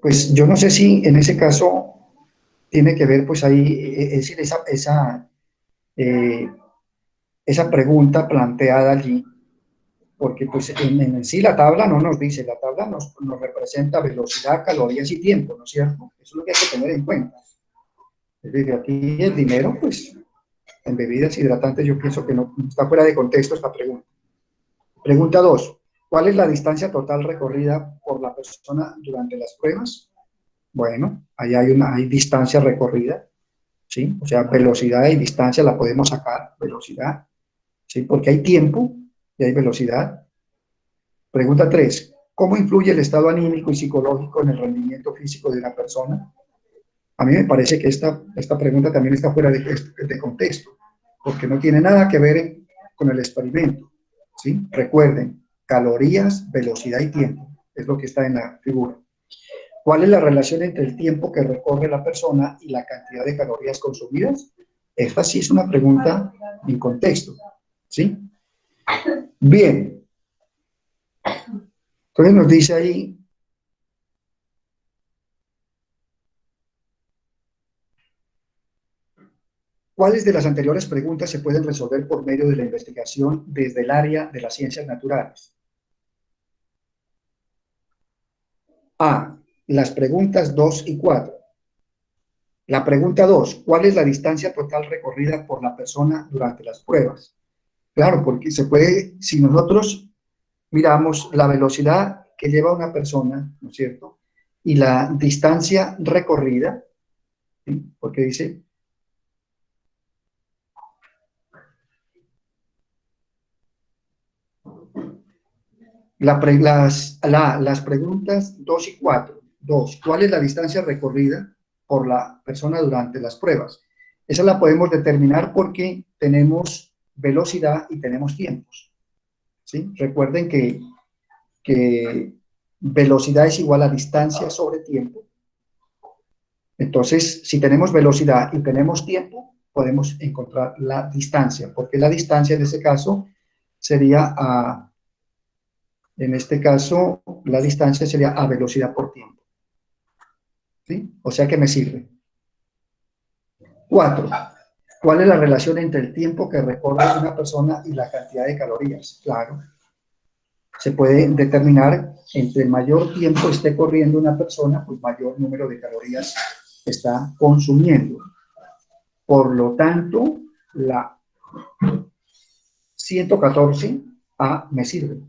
Pues yo no sé si en ese caso tiene que ver, pues ahí, es decir, esa pregunta planteada allí, porque pues en sí la tabla no nos dice, la tabla nos representa velocidad, calorías y tiempo, ¿no es cierto? Eso es lo que hay que tener en cuenta. Es decir, aquí el dinero, pues, en bebidas hidratantes yo pienso que no está fuera de contexto esta pregunta. Pregunta 2. ¿Cuál es la distancia total recorrida por la persona durante las pruebas? Bueno, ahí hay distancia recorrida, ¿sí? O sea, velocidad y distancia la podemos sacar, velocidad, ¿sí? Porque hay tiempo y hay velocidad. Pregunta 3. ¿Cómo influye el estado anímico y psicológico en el rendimiento físico de una persona? A mí me parece que esta pregunta también está fuera de contexto, porque no tiene nada que ver con el experimento, ¿sí? Recuerden, calorías, velocidad y tiempo, es lo que está en la figura. ¿Cuál es la relación entre el tiempo que recorre la persona y la cantidad de calorías consumidas? Esta sí es una pregunta en contexto, ¿sí? Bien. Entonces nos dice ahí, ¿cuáles de las anteriores preguntas se pueden resolver por medio de la investigación desde el área de las ciencias naturales? A. Las preguntas 2 y 4. La pregunta 2. ¿Cuál es la distancia total recorrida por la persona durante las pruebas? Claro, porque se puede, si nosotros miramos la velocidad que lleva una persona, ¿no es cierto? Y la distancia recorrida, ¿sí? Porque dice, las preguntas 2 y 4. 2. ¿Cuál es la distancia recorrida por la persona durante las pruebas? Esa la podemos determinar porque tenemos velocidad y tenemos tiempos, ¿sí? Recuerden que velocidad es igual a distancia sobre tiempo. Entonces, si tenemos velocidad y tenemos tiempo, podemos encontrar la distancia, porque la distancia en ese caso sería en este caso, la distancia sería a velocidad por tiempo, ¿sí? O sea que me sirve. 4. ¿Cuál es la relación entre el tiempo que recorre una persona y la cantidad de calorías? Claro. Se puede determinar, entre mayor tiempo esté corriendo una persona, pues mayor número de calorías está consumiendo. Por lo tanto, la 114A me sirve.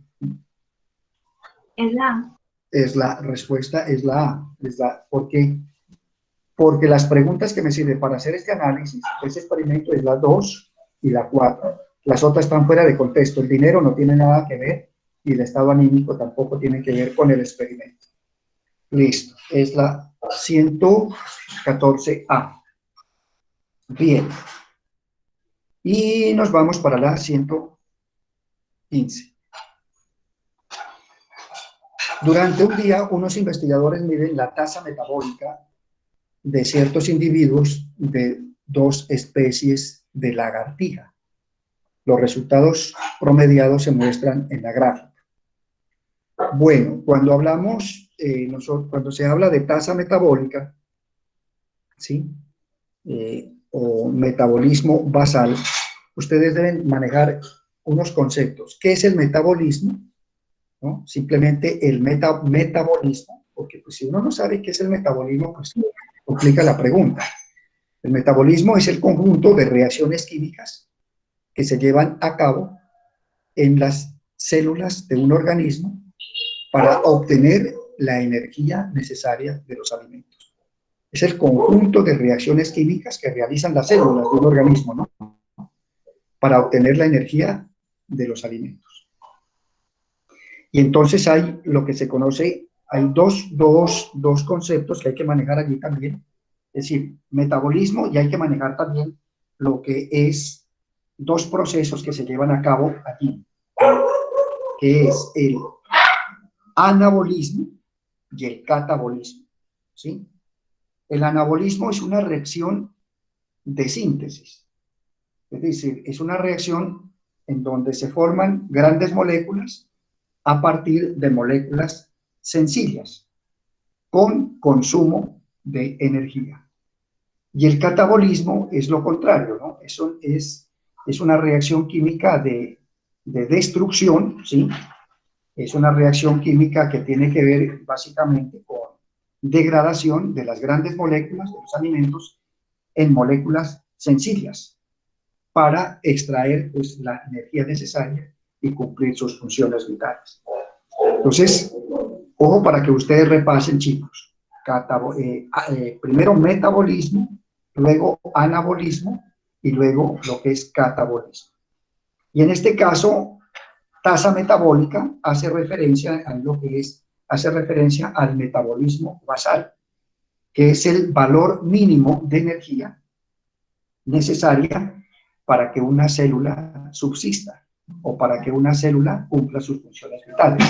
Es la Es la respuesta, es la A. ¿Por qué? Porque las preguntas que me sirven para hacer este análisis, este experimento, es la 2 y la 4. Las otras están fuera de contexto. El dinero no tiene nada que ver y el estado anímico tampoco tiene que ver con el experimento. Listo. Es la 114A. Bien. Y nos vamos para la 115. Durante un día, unos investigadores miden la tasa metabólica de ciertos individuos de 2 especies de lagartija. Los resultados promediados se muestran en la gráfica. Bueno, cuando hablamos, cuando se habla de tasa metabólica, ¿sí? O metabolismo basal, ustedes deben manejar unos conceptos. ¿Qué es el metabolismo? ¿No? Simplemente el metabolismo, porque pues, si uno no sabe qué es el metabolismo, pues complica la pregunta. El metabolismo es el conjunto de reacciones químicas que se llevan a cabo en las células de un organismo para obtener la energía necesaria de los alimentos. Es el conjunto de reacciones químicas que realizan las células de un organismo, ¿no? Para obtener la energía de los alimentos. Y entonces hay lo que se conoce, hay dos conceptos que hay que manejar allí también. Es decir, metabolismo, y hay que manejar también lo que es dos procesos que se llevan a cabo allí, que es el anabolismo y el catabolismo, ¿sí? El anabolismo es una reacción de síntesis, es decir, es una reacción en donde se forman grandes moléculas a partir de moléculas sencillas, con consumo de energía. Y el catabolismo es lo contrario, ¿no? Eso es una reacción química de destrucción, ¿sí? Es una reacción química que tiene que ver básicamente con degradación de las grandes moléculas de los alimentos en moléculas sencillas para extraer pues, la energía necesaria y cumplir sus funciones vitales. Entonces, ojo para que ustedes repasen, chicos. Primero metabolismo, luego anabolismo y luego lo que es catabolismo. Y en este caso, tasa metabólica hace referencia a lo que es, hace referencia al metabolismo basal, que es el valor mínimo de energía necesaria para que una célula subsista o para que una célula cumpla sus funciones vitales.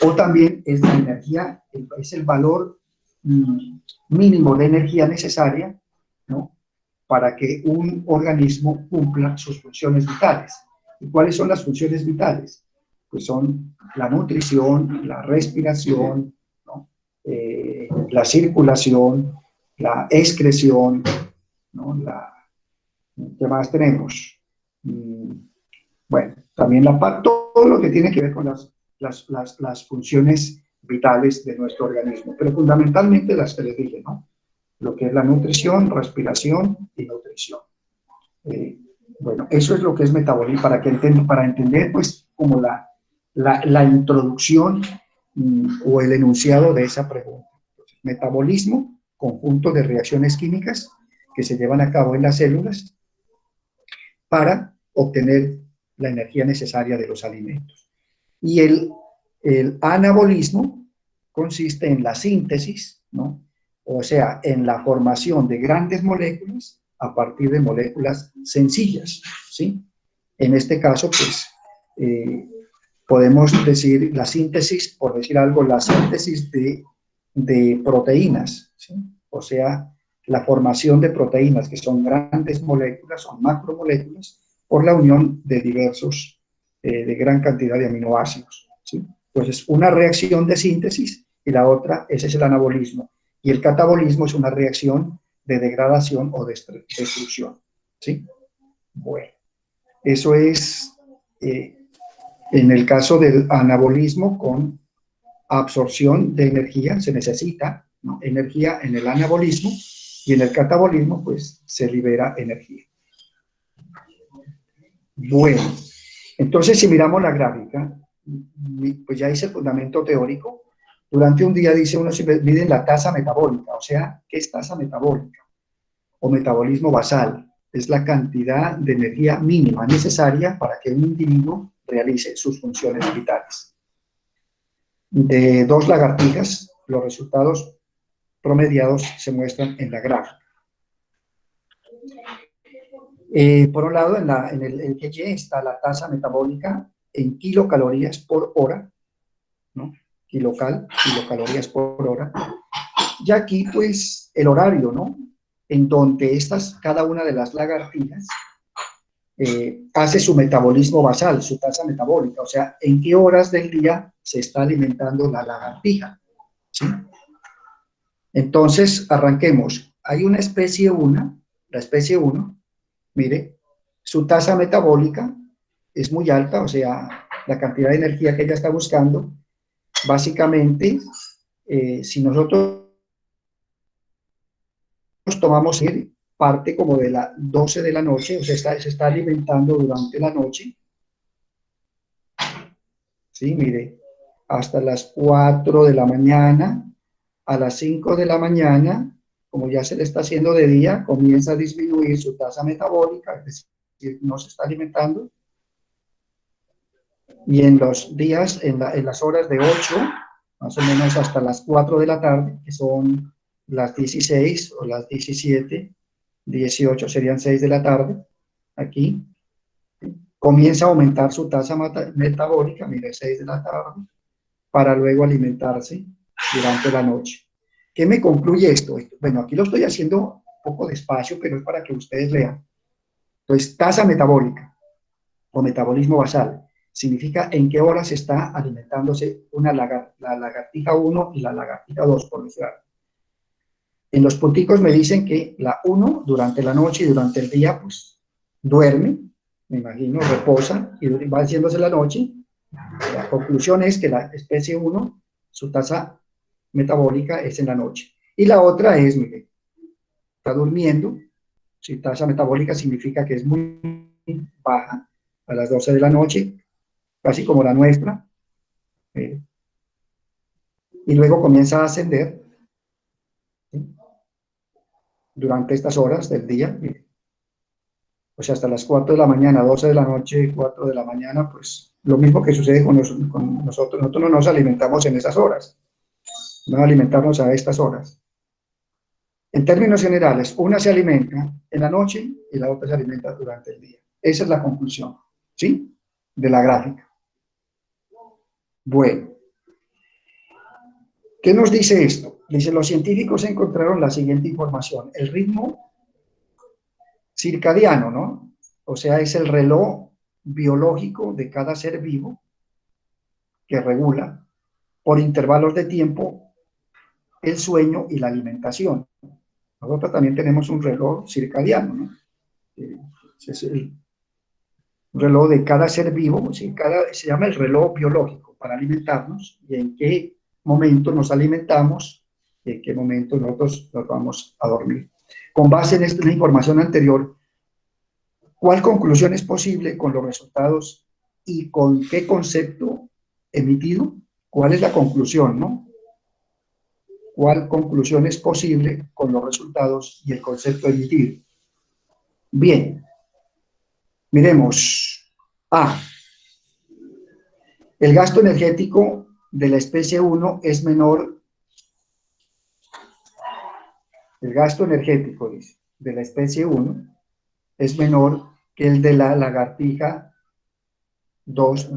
O también es la energía, es el valor mínimo de energía necesaria, ¿no? Para que un organismo cumpla sus funciones vitales. ¿Y cuáles son las funciones vitales? Pues son la nutrición, la respiración, ¿no? La circulación, la excreción, ¿no? ¿Qué más tenemos? Bueno, también todo lo que tiene que ver con las funciones vitales de nuestro organismo, pero fundamentalmente las que les dije, ¿no? Lo que es la nutrición, respiración y nutrición. Bueno, eso es lo que es metabolismo, para entender, pues, como la introducción o el enunciado de esa pregunta. Entonces, metabolismo, conjunto de reacciones químicas que se llevan a cabo en las células para obtener la energía necesaria de los alimentos. Y el anabolismo consiste en la síntesis, ¿no? O sea, en la formación de grandes moléculas a partir de moléculas sencillas, ¿sí? En este caso, pues, podemos decir la síntesis, por decir algo, la síntesis de proteínas, ¿sí? O sea, la formación de proteínas, que son grandes moléculas, son macromoléculas, por la unión de diversos, de gran cantidad de aminoácidos, ¿sí? Pues es una reacción de síntesis y la otra, ese es el anabolismo. Y el catabolismo es una reacción de degradación o destrucción, ¿sí? Bueno, eso es en el caso del anabolismo con absorción de energía, se necesita, ¿no?, energía en el anabolismo, y en el catabolismo pues se libera energía. Bueno, entonces si miramos la gráfica, pues ya hice el fundamento teórico. Durante un día dice uno, si miden la tasa metabólica, o sea, ¿qué es tasa metabólica? O metabolismo basal, es la cantidad de energía mínima necesaria para que un individuo realice sus funciones vitales. De dos lagartijas, los resultados promediados se muestran en la gráfica. Por un lado, en el Y está la tasa metabólica en kilocalorías por hora, ¿no? Kilocalorías por hora. Y aquí, pues, el horario, ¿no? En donde cada una de las lagartijas hace su metabolismo basal, su tasa metabólica, o sea, en qué horas del día se está alimentando la lagartija, ¿sí? Entonces, arranquemos. Hay una especie 1, la especie 1, mire, su tasa metabólica es muy alta, o sea, la cantidad de energía que ella está buscando, básicamente, si nosotros tomamos parte como de las 12 de la noche, o sea, se está alimentando durante la noche, ¿sí? Mire, hasta las 4 de la mañana, a las 5 de la mañana, como ya se le está haciendo de día, comienza a disminuir su tasa metabólica, es decir, no se está alimentando, y en los días, en las horas de 8, más o menos hasta las 4 de la tarde, que son las 16 o las 17, 18 serían 6 de la tarde, aquí, comienza a aumentar su tasa metabólica, mire, 6 de la tarde, para luego alimentarse durante la noche. ¿Qué me concluye esto? Bueno, aquí lo estoy haciendo un poco despacio, pero es para que ustedes vean. Entonces, tasa metabólica o metabolismo basal significa en qué horas está alimentándose la lagartija 1 y la lagartija 2, por decir algo. En los punticos me dicen que la 1 durante la noche y durante el día, pues, duerme, me imagino, reposa y va haciéndose la noche. La conclusión es que la especie 1, su tasa metabólica es en la noche. Y la otra es, mire, está durmiendo, si tasa metabólica significa que es muy baja, a las 12 de la noche, casi como la nuestra, y luego comienza a ascender, ¿sí? Durante estas horas del día, mire. O sea, hasta las 4 de la mañana, 12 de la noche, 4 de la mañana, pues lo mismo que sucede con nosotros. Nosotros no nos alimentamos en esas horas, no alimentarnos a estas horas. En términos generales, una se alimenta en la noche y la otra se alimenta durante el día. Esa es la conclusión, ¿sí? De la gráfica. Bueno, ¿qué nos dice esto? Dice, los científicos encontraron la siguiente información. El ritmo circadiano, ¿no? O sea, es el reloj biológico de cada ser vivo que regula por intervalos de tiempo el sueño y la alimentación. Nosotros también tenemos un reloj circadiano, ¿no? Es el reloj de cada ser vivo, ¿sí? Se llama el reloj biológico para alimentarnos y en qué momento nos alimentamos y en qué momento nosotros nos vamos a dormir. Con base en esta información anterior, ¿cuál conclusión es posible con los resultados y con qué concepto emitido? ¿Cuál es la conclusión, no? ¿Cuál conclusión es posible con los resultados y el concepto emitido? Bien, miremos. A. El gasto energético de la especie 1 es menor. El gasto energético, dice, de la especie 1 es menor que el de la lagartija 2,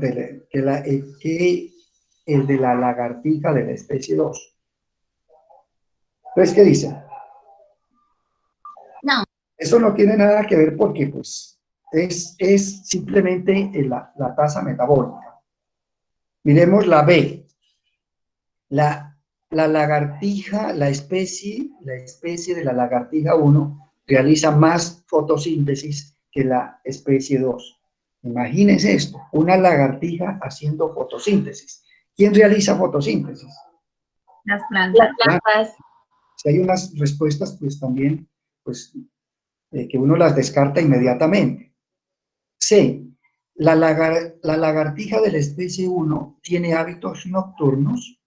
que el de la lagartija de la especie 2. Entonces, ¿qué dicen? No. Eso no tiene nada que ver porque, pues, es simplemente la tasa metabólica. Miremos la B. La lagartija, la especie de la lagartija 1 realiza más fotosíntesis que la especie 2. Imagínense esto, una lagartija haciendo fotosíntesis. ¿Quién realiza fotosíntesis? Las plantas. Las plantas. Si hay unas respuestas, pues también, pues, que uno las descarta inmediatamente. C. La lagartija de la especie 1 tiene hábitos nocturnos.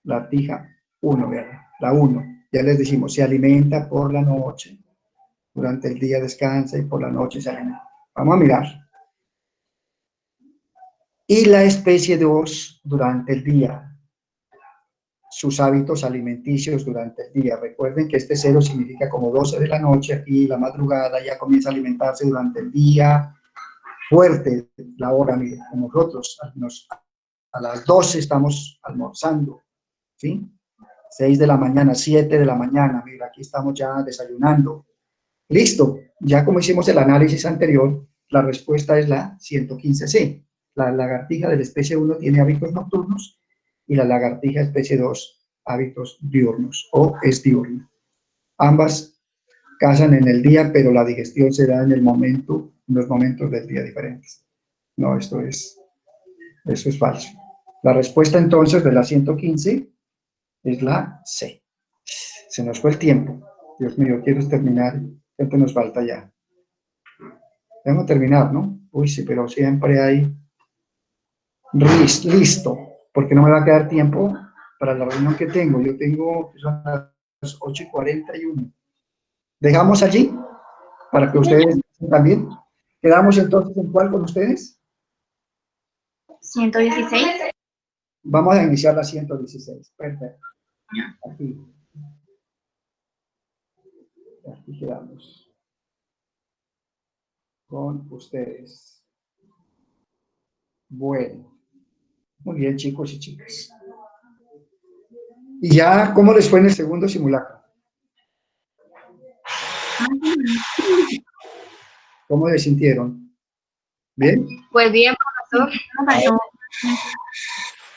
La lagartija 1, ¿verdad? La 1, ya les decimos, se alimenta por la noche, durante el día descansa y por la noche se alimenta. Vamos a mirar. Y la especie 2 durante el día, sus hábitos alimenticios durante el día. Recuerden que este 0 significa como 12 de la noche, aquí la madrugada ya comienza a alimentarse durante el día, fuerte la hora, mire, como nosotros a las 12 estamos almorzando, ¿sí? 6 de la mañana, 7 de la mañana, mira, aquí estamos ya desayunando. Listo, ya como hicimos el análisis anterior, la respuesta es la 115C. La lagartija de la especie 1 tiene hábitos nocturnos y la lagartija especie 2 hábitos diurnos o es diurna. Ambas cazan en el día, pero la digestión se da en los momentos del día diferentes. No, eso es falso. La respuesta entonces de la 115 es la C. Se nos fue el tiempo. Dios mío, quiero terminar. ¿Cuánto nos falta ya? Vamos a terminar, ¿no? Uy, sí, pero siempre hay... Listo, porque no me va a quedar tiempo para la reunión que tengo. Yo tengo, son las 8:41. Dejamos allí para que ustedes también. ¿Quedamos entonces en cuál con ustedes? 116. Vamos a iniciar la 116. Perfecto. Aquí quedamos con ustedes. Bueno, muy bien, chicos y chicas. ¿Y ya cómo les fue en el segundo simulacro? ¿Cómo se sintieron? ¿Bien? Pues bien, profesor.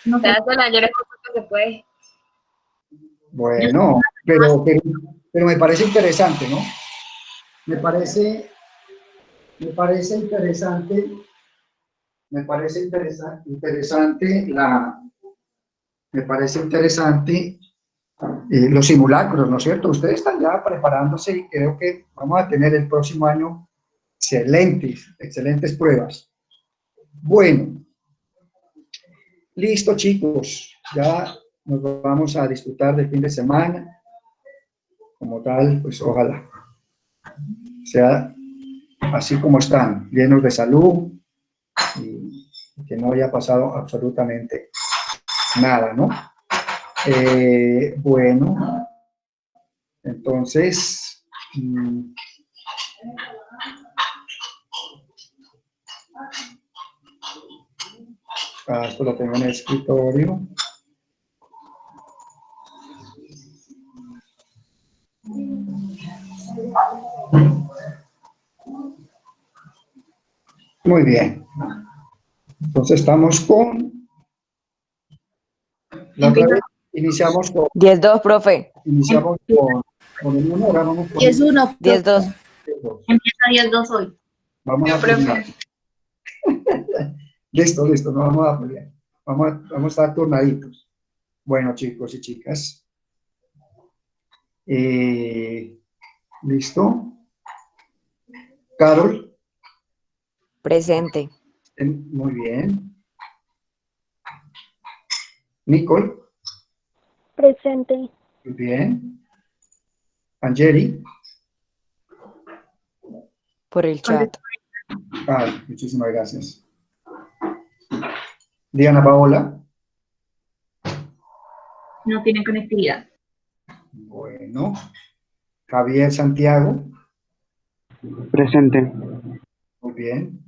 No Se hace la mayor esfuerzo que se puede. Bueno, pero me parece interesante, ¿no? Me parece interesante los simulacros, ¿no es cierto? Ustedes están ya preparándose y creo que vamos a tener el próximo año excelentes pruebas. Bueno, listo, chicos, ya nos vamos a disfrutar del fin de semana. Como tal, pues ojalá sea así como están, llenos de salud y que no haya pasado absolutamente nada, ¿no? Bueno, entonces, esto lo tengo en el escritorio. Muy bien. Entonces estamos con... La otra vez iniciamos con... 10-2, profe. Iniciamos con el 1, ahora vamos con... 10-1. 10-2. Empieza 10-2 hoy. Vamos a turnar. Listo, no vamos a pelear. Vamos a estar turnaditos. Bueno, chicos y chicas. ¿Listo? Carol. Presente. Muy bien. Nicole. Presente. Muy bien. Angeli. Por el chat. Ay, muchísimas gracias. Diana Paola. No tiene conectividad. Bueno. Javier Santiago. Presente. Muy bien.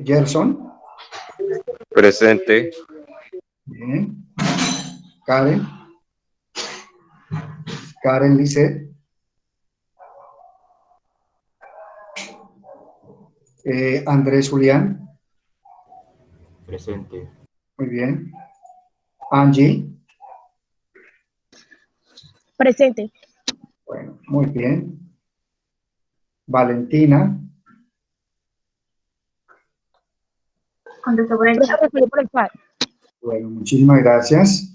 Gerson. Presente. Bien. Karen. Karen Lisset. Andrés Julián. Presente. Muy bien. Angie. Presente. Bueno, muy bien. Valentina. Contestó por el chat. Bueno, muchísimas gracias.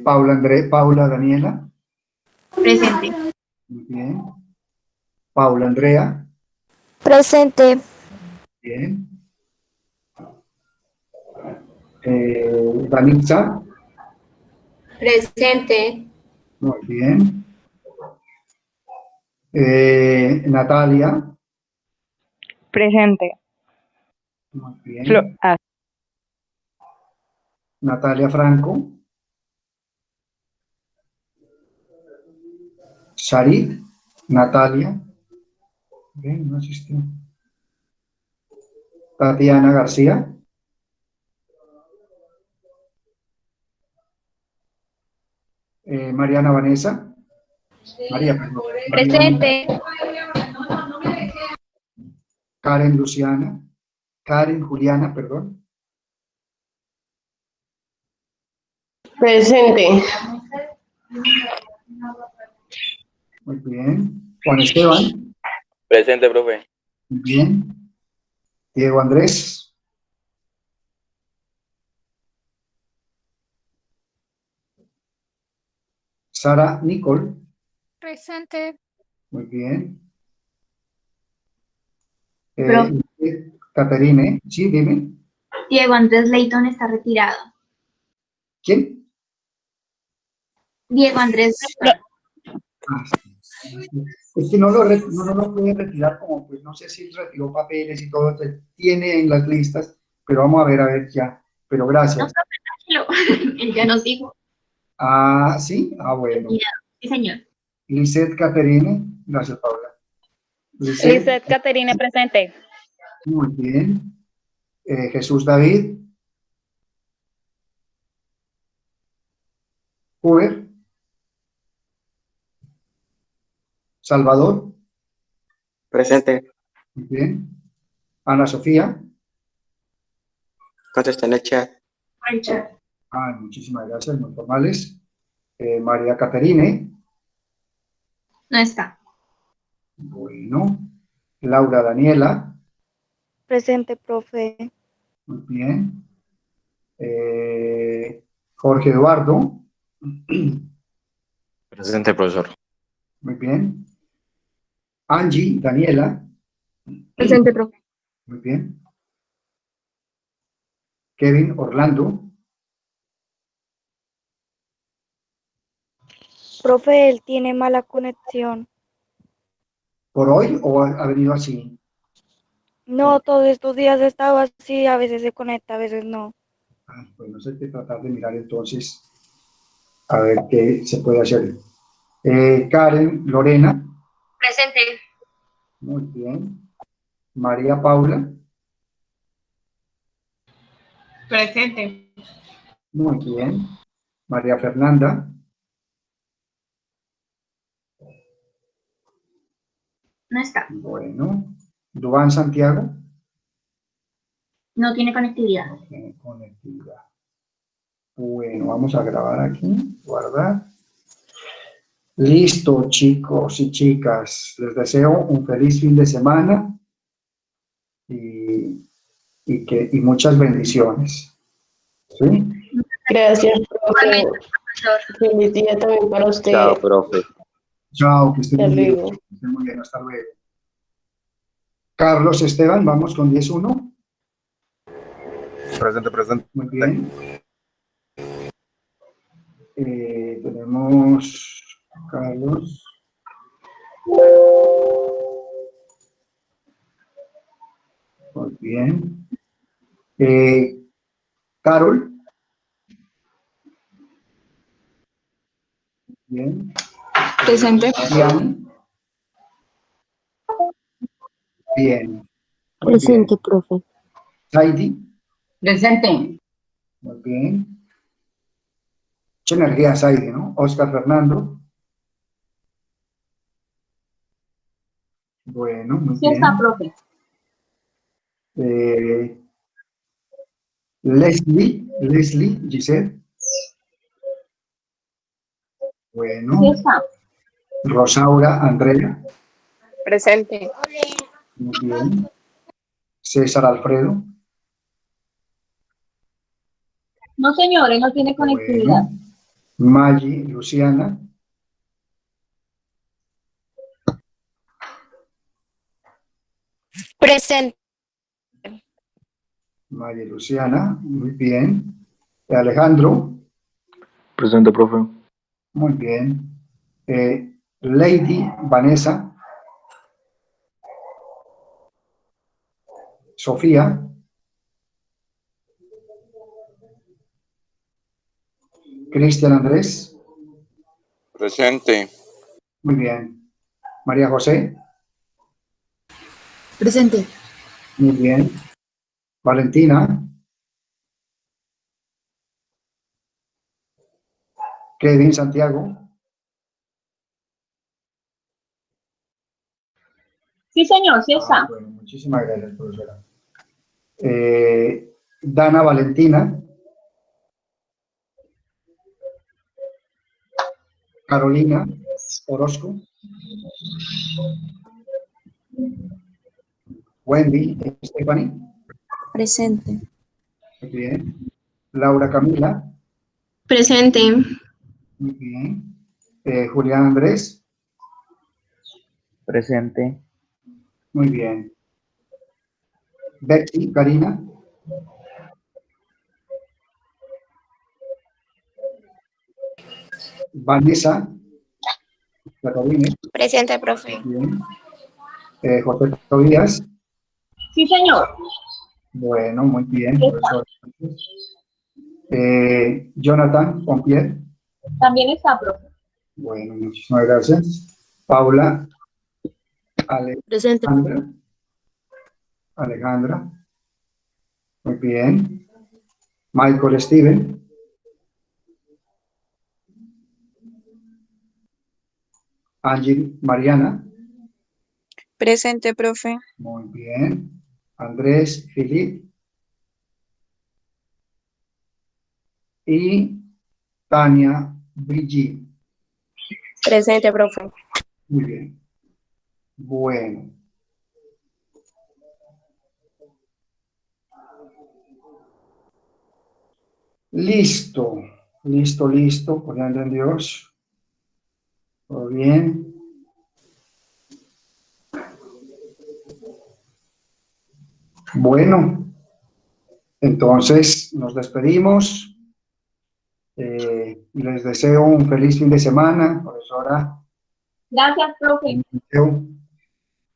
Paula Daniela. Presente. Muy bien. Paula Andrea. Presente. Bien. Danitza. Presente. Muy bien. Natalia. Presente. Muy bien. Natalia Franco. Sarit. Natalia. Bien, no asistió. Tatiana García. Mariana Vanessa. María, perdón. Presente. Karen Luciana. Karen Juliana, perdón. Presente. Muy bien. Juan Esteban. Presente, profe. Muy bien. Diego Andrés. Sara Nicole. Presente. Muy bien. Profe. Caterine. Sí, dime. Diego Andrés Leighton está retirado. ¿Quién? Diego Andrés Leighton. Ah, es que no lo puede retirar como, pues no sé si retiró papeles y todo, tiene en las listas, pero vamos a ver ya. Pero No, gracias. tranquilo. Él ya nos dijo. Ah, sí, bueno. Retirado. Sí, señor. Lisette Caterine, gracias Paula. Lisette, Lizeth Caterina, presente. muy bien. Jesús David. Hoover. Salvador. Presente. Muy bien. Ana Sofía. Contesta en el chat. Concha. Muchísimas gracias, muy formales. María Caterine. No está. Bueno. Laura Daniela. Presente, profe. Muy bien. Jorge Eduardo. Presente, profesor. Muy bien. Angie Daniela. Presente, profe. Muy bien. Kevin Orlando. Profe, él tiene mala conexión. ¿Por hoy o ha venido así? No, todos estos días he estado así, a veces se conecta, a veces no. Bueno, hay que tratar de mirar entonces a ver qué se puede hacer. Karen Lorena. Presente. Muy bien. María Paula. Presente. Muy bien. María Fernanda. No está. Bueno. Dubán Santiago. No tiene conectividad. No tiene conectividad. Bueno, vamos a grabar aquí, guardar. Listo, chicos y chicas. Les deseo un feliz fin de semana y muchas bendiciones. ¿Sí? Gracias, profe. Igualmente, profesor. Feliz día también para usted. Chao, profe. Chao, que estén Hasta muy bien. luego. Que estén muy bien, hasta luego. Carlos Esteban, vamos con 10-1. Presente. Muy bien. Tenemos Carlos. Muy bien. Carol. Bien. Presente. Diane. Bien. Muy Presente, bien. profe. Heidi. Presente. Muy bien. Mucha energía, Heidi, ¿no? Oscar Fernando. Bueno, muy Sí bien. está, profe. Leslie, Giselle. Bueno. Sí está. Rosaura, Andrea. Presente. Muy bien. César Alfredo. No, señores, no tiene conectividad. Bueno. Maggie, Luciana. Presente. Maggie, Luciana. Muy bien. Alejandro. Presente, profe. Muy bien. Lady, Vanessa. Sofía. Cristian Andrés. Presente. Muy bien. María José. Presente. Muy bien. Valentina. Kevin Santiago. Sí, señor, sí está. Bueno, muchísimas gracias, profesora. Dana Valentina. Carolina Orozco. Wendy Stephanie. Presente. Muy bien. Laura Camila. Presente. Muy bien. Julián Andrés. Presente. Muy bien. Betsy Karina. Vanessa Jacobines. Presente, profe. Bien. José Tobías. Sí, señor. Bueno, muy bien, profesor. Jonathan Pompier. También está, profe. Bueno, muchísimas gracias. Paula Presente. Alejandra. Muy bien. Michael Steven. Ángel Mariana. Presente, profe. Muy bien. Andrés Filip. Y Tania Brigitte. Presente, profe. Muy bien. Bueno. Listo. Listo. Por la de Dios. Todo bien. Bueno. Entonces, nos despedimos. Les deseo un feliz fin de semana, profesora. Gracias, profe.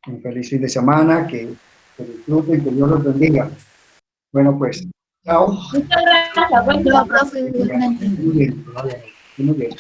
Un feliz fin de semana, que disfruten, que Dios los bendiga. Bueno, pues, chao. Muchas gracias. Buen día. Profe, igualmente. Muy bien. Muy bien.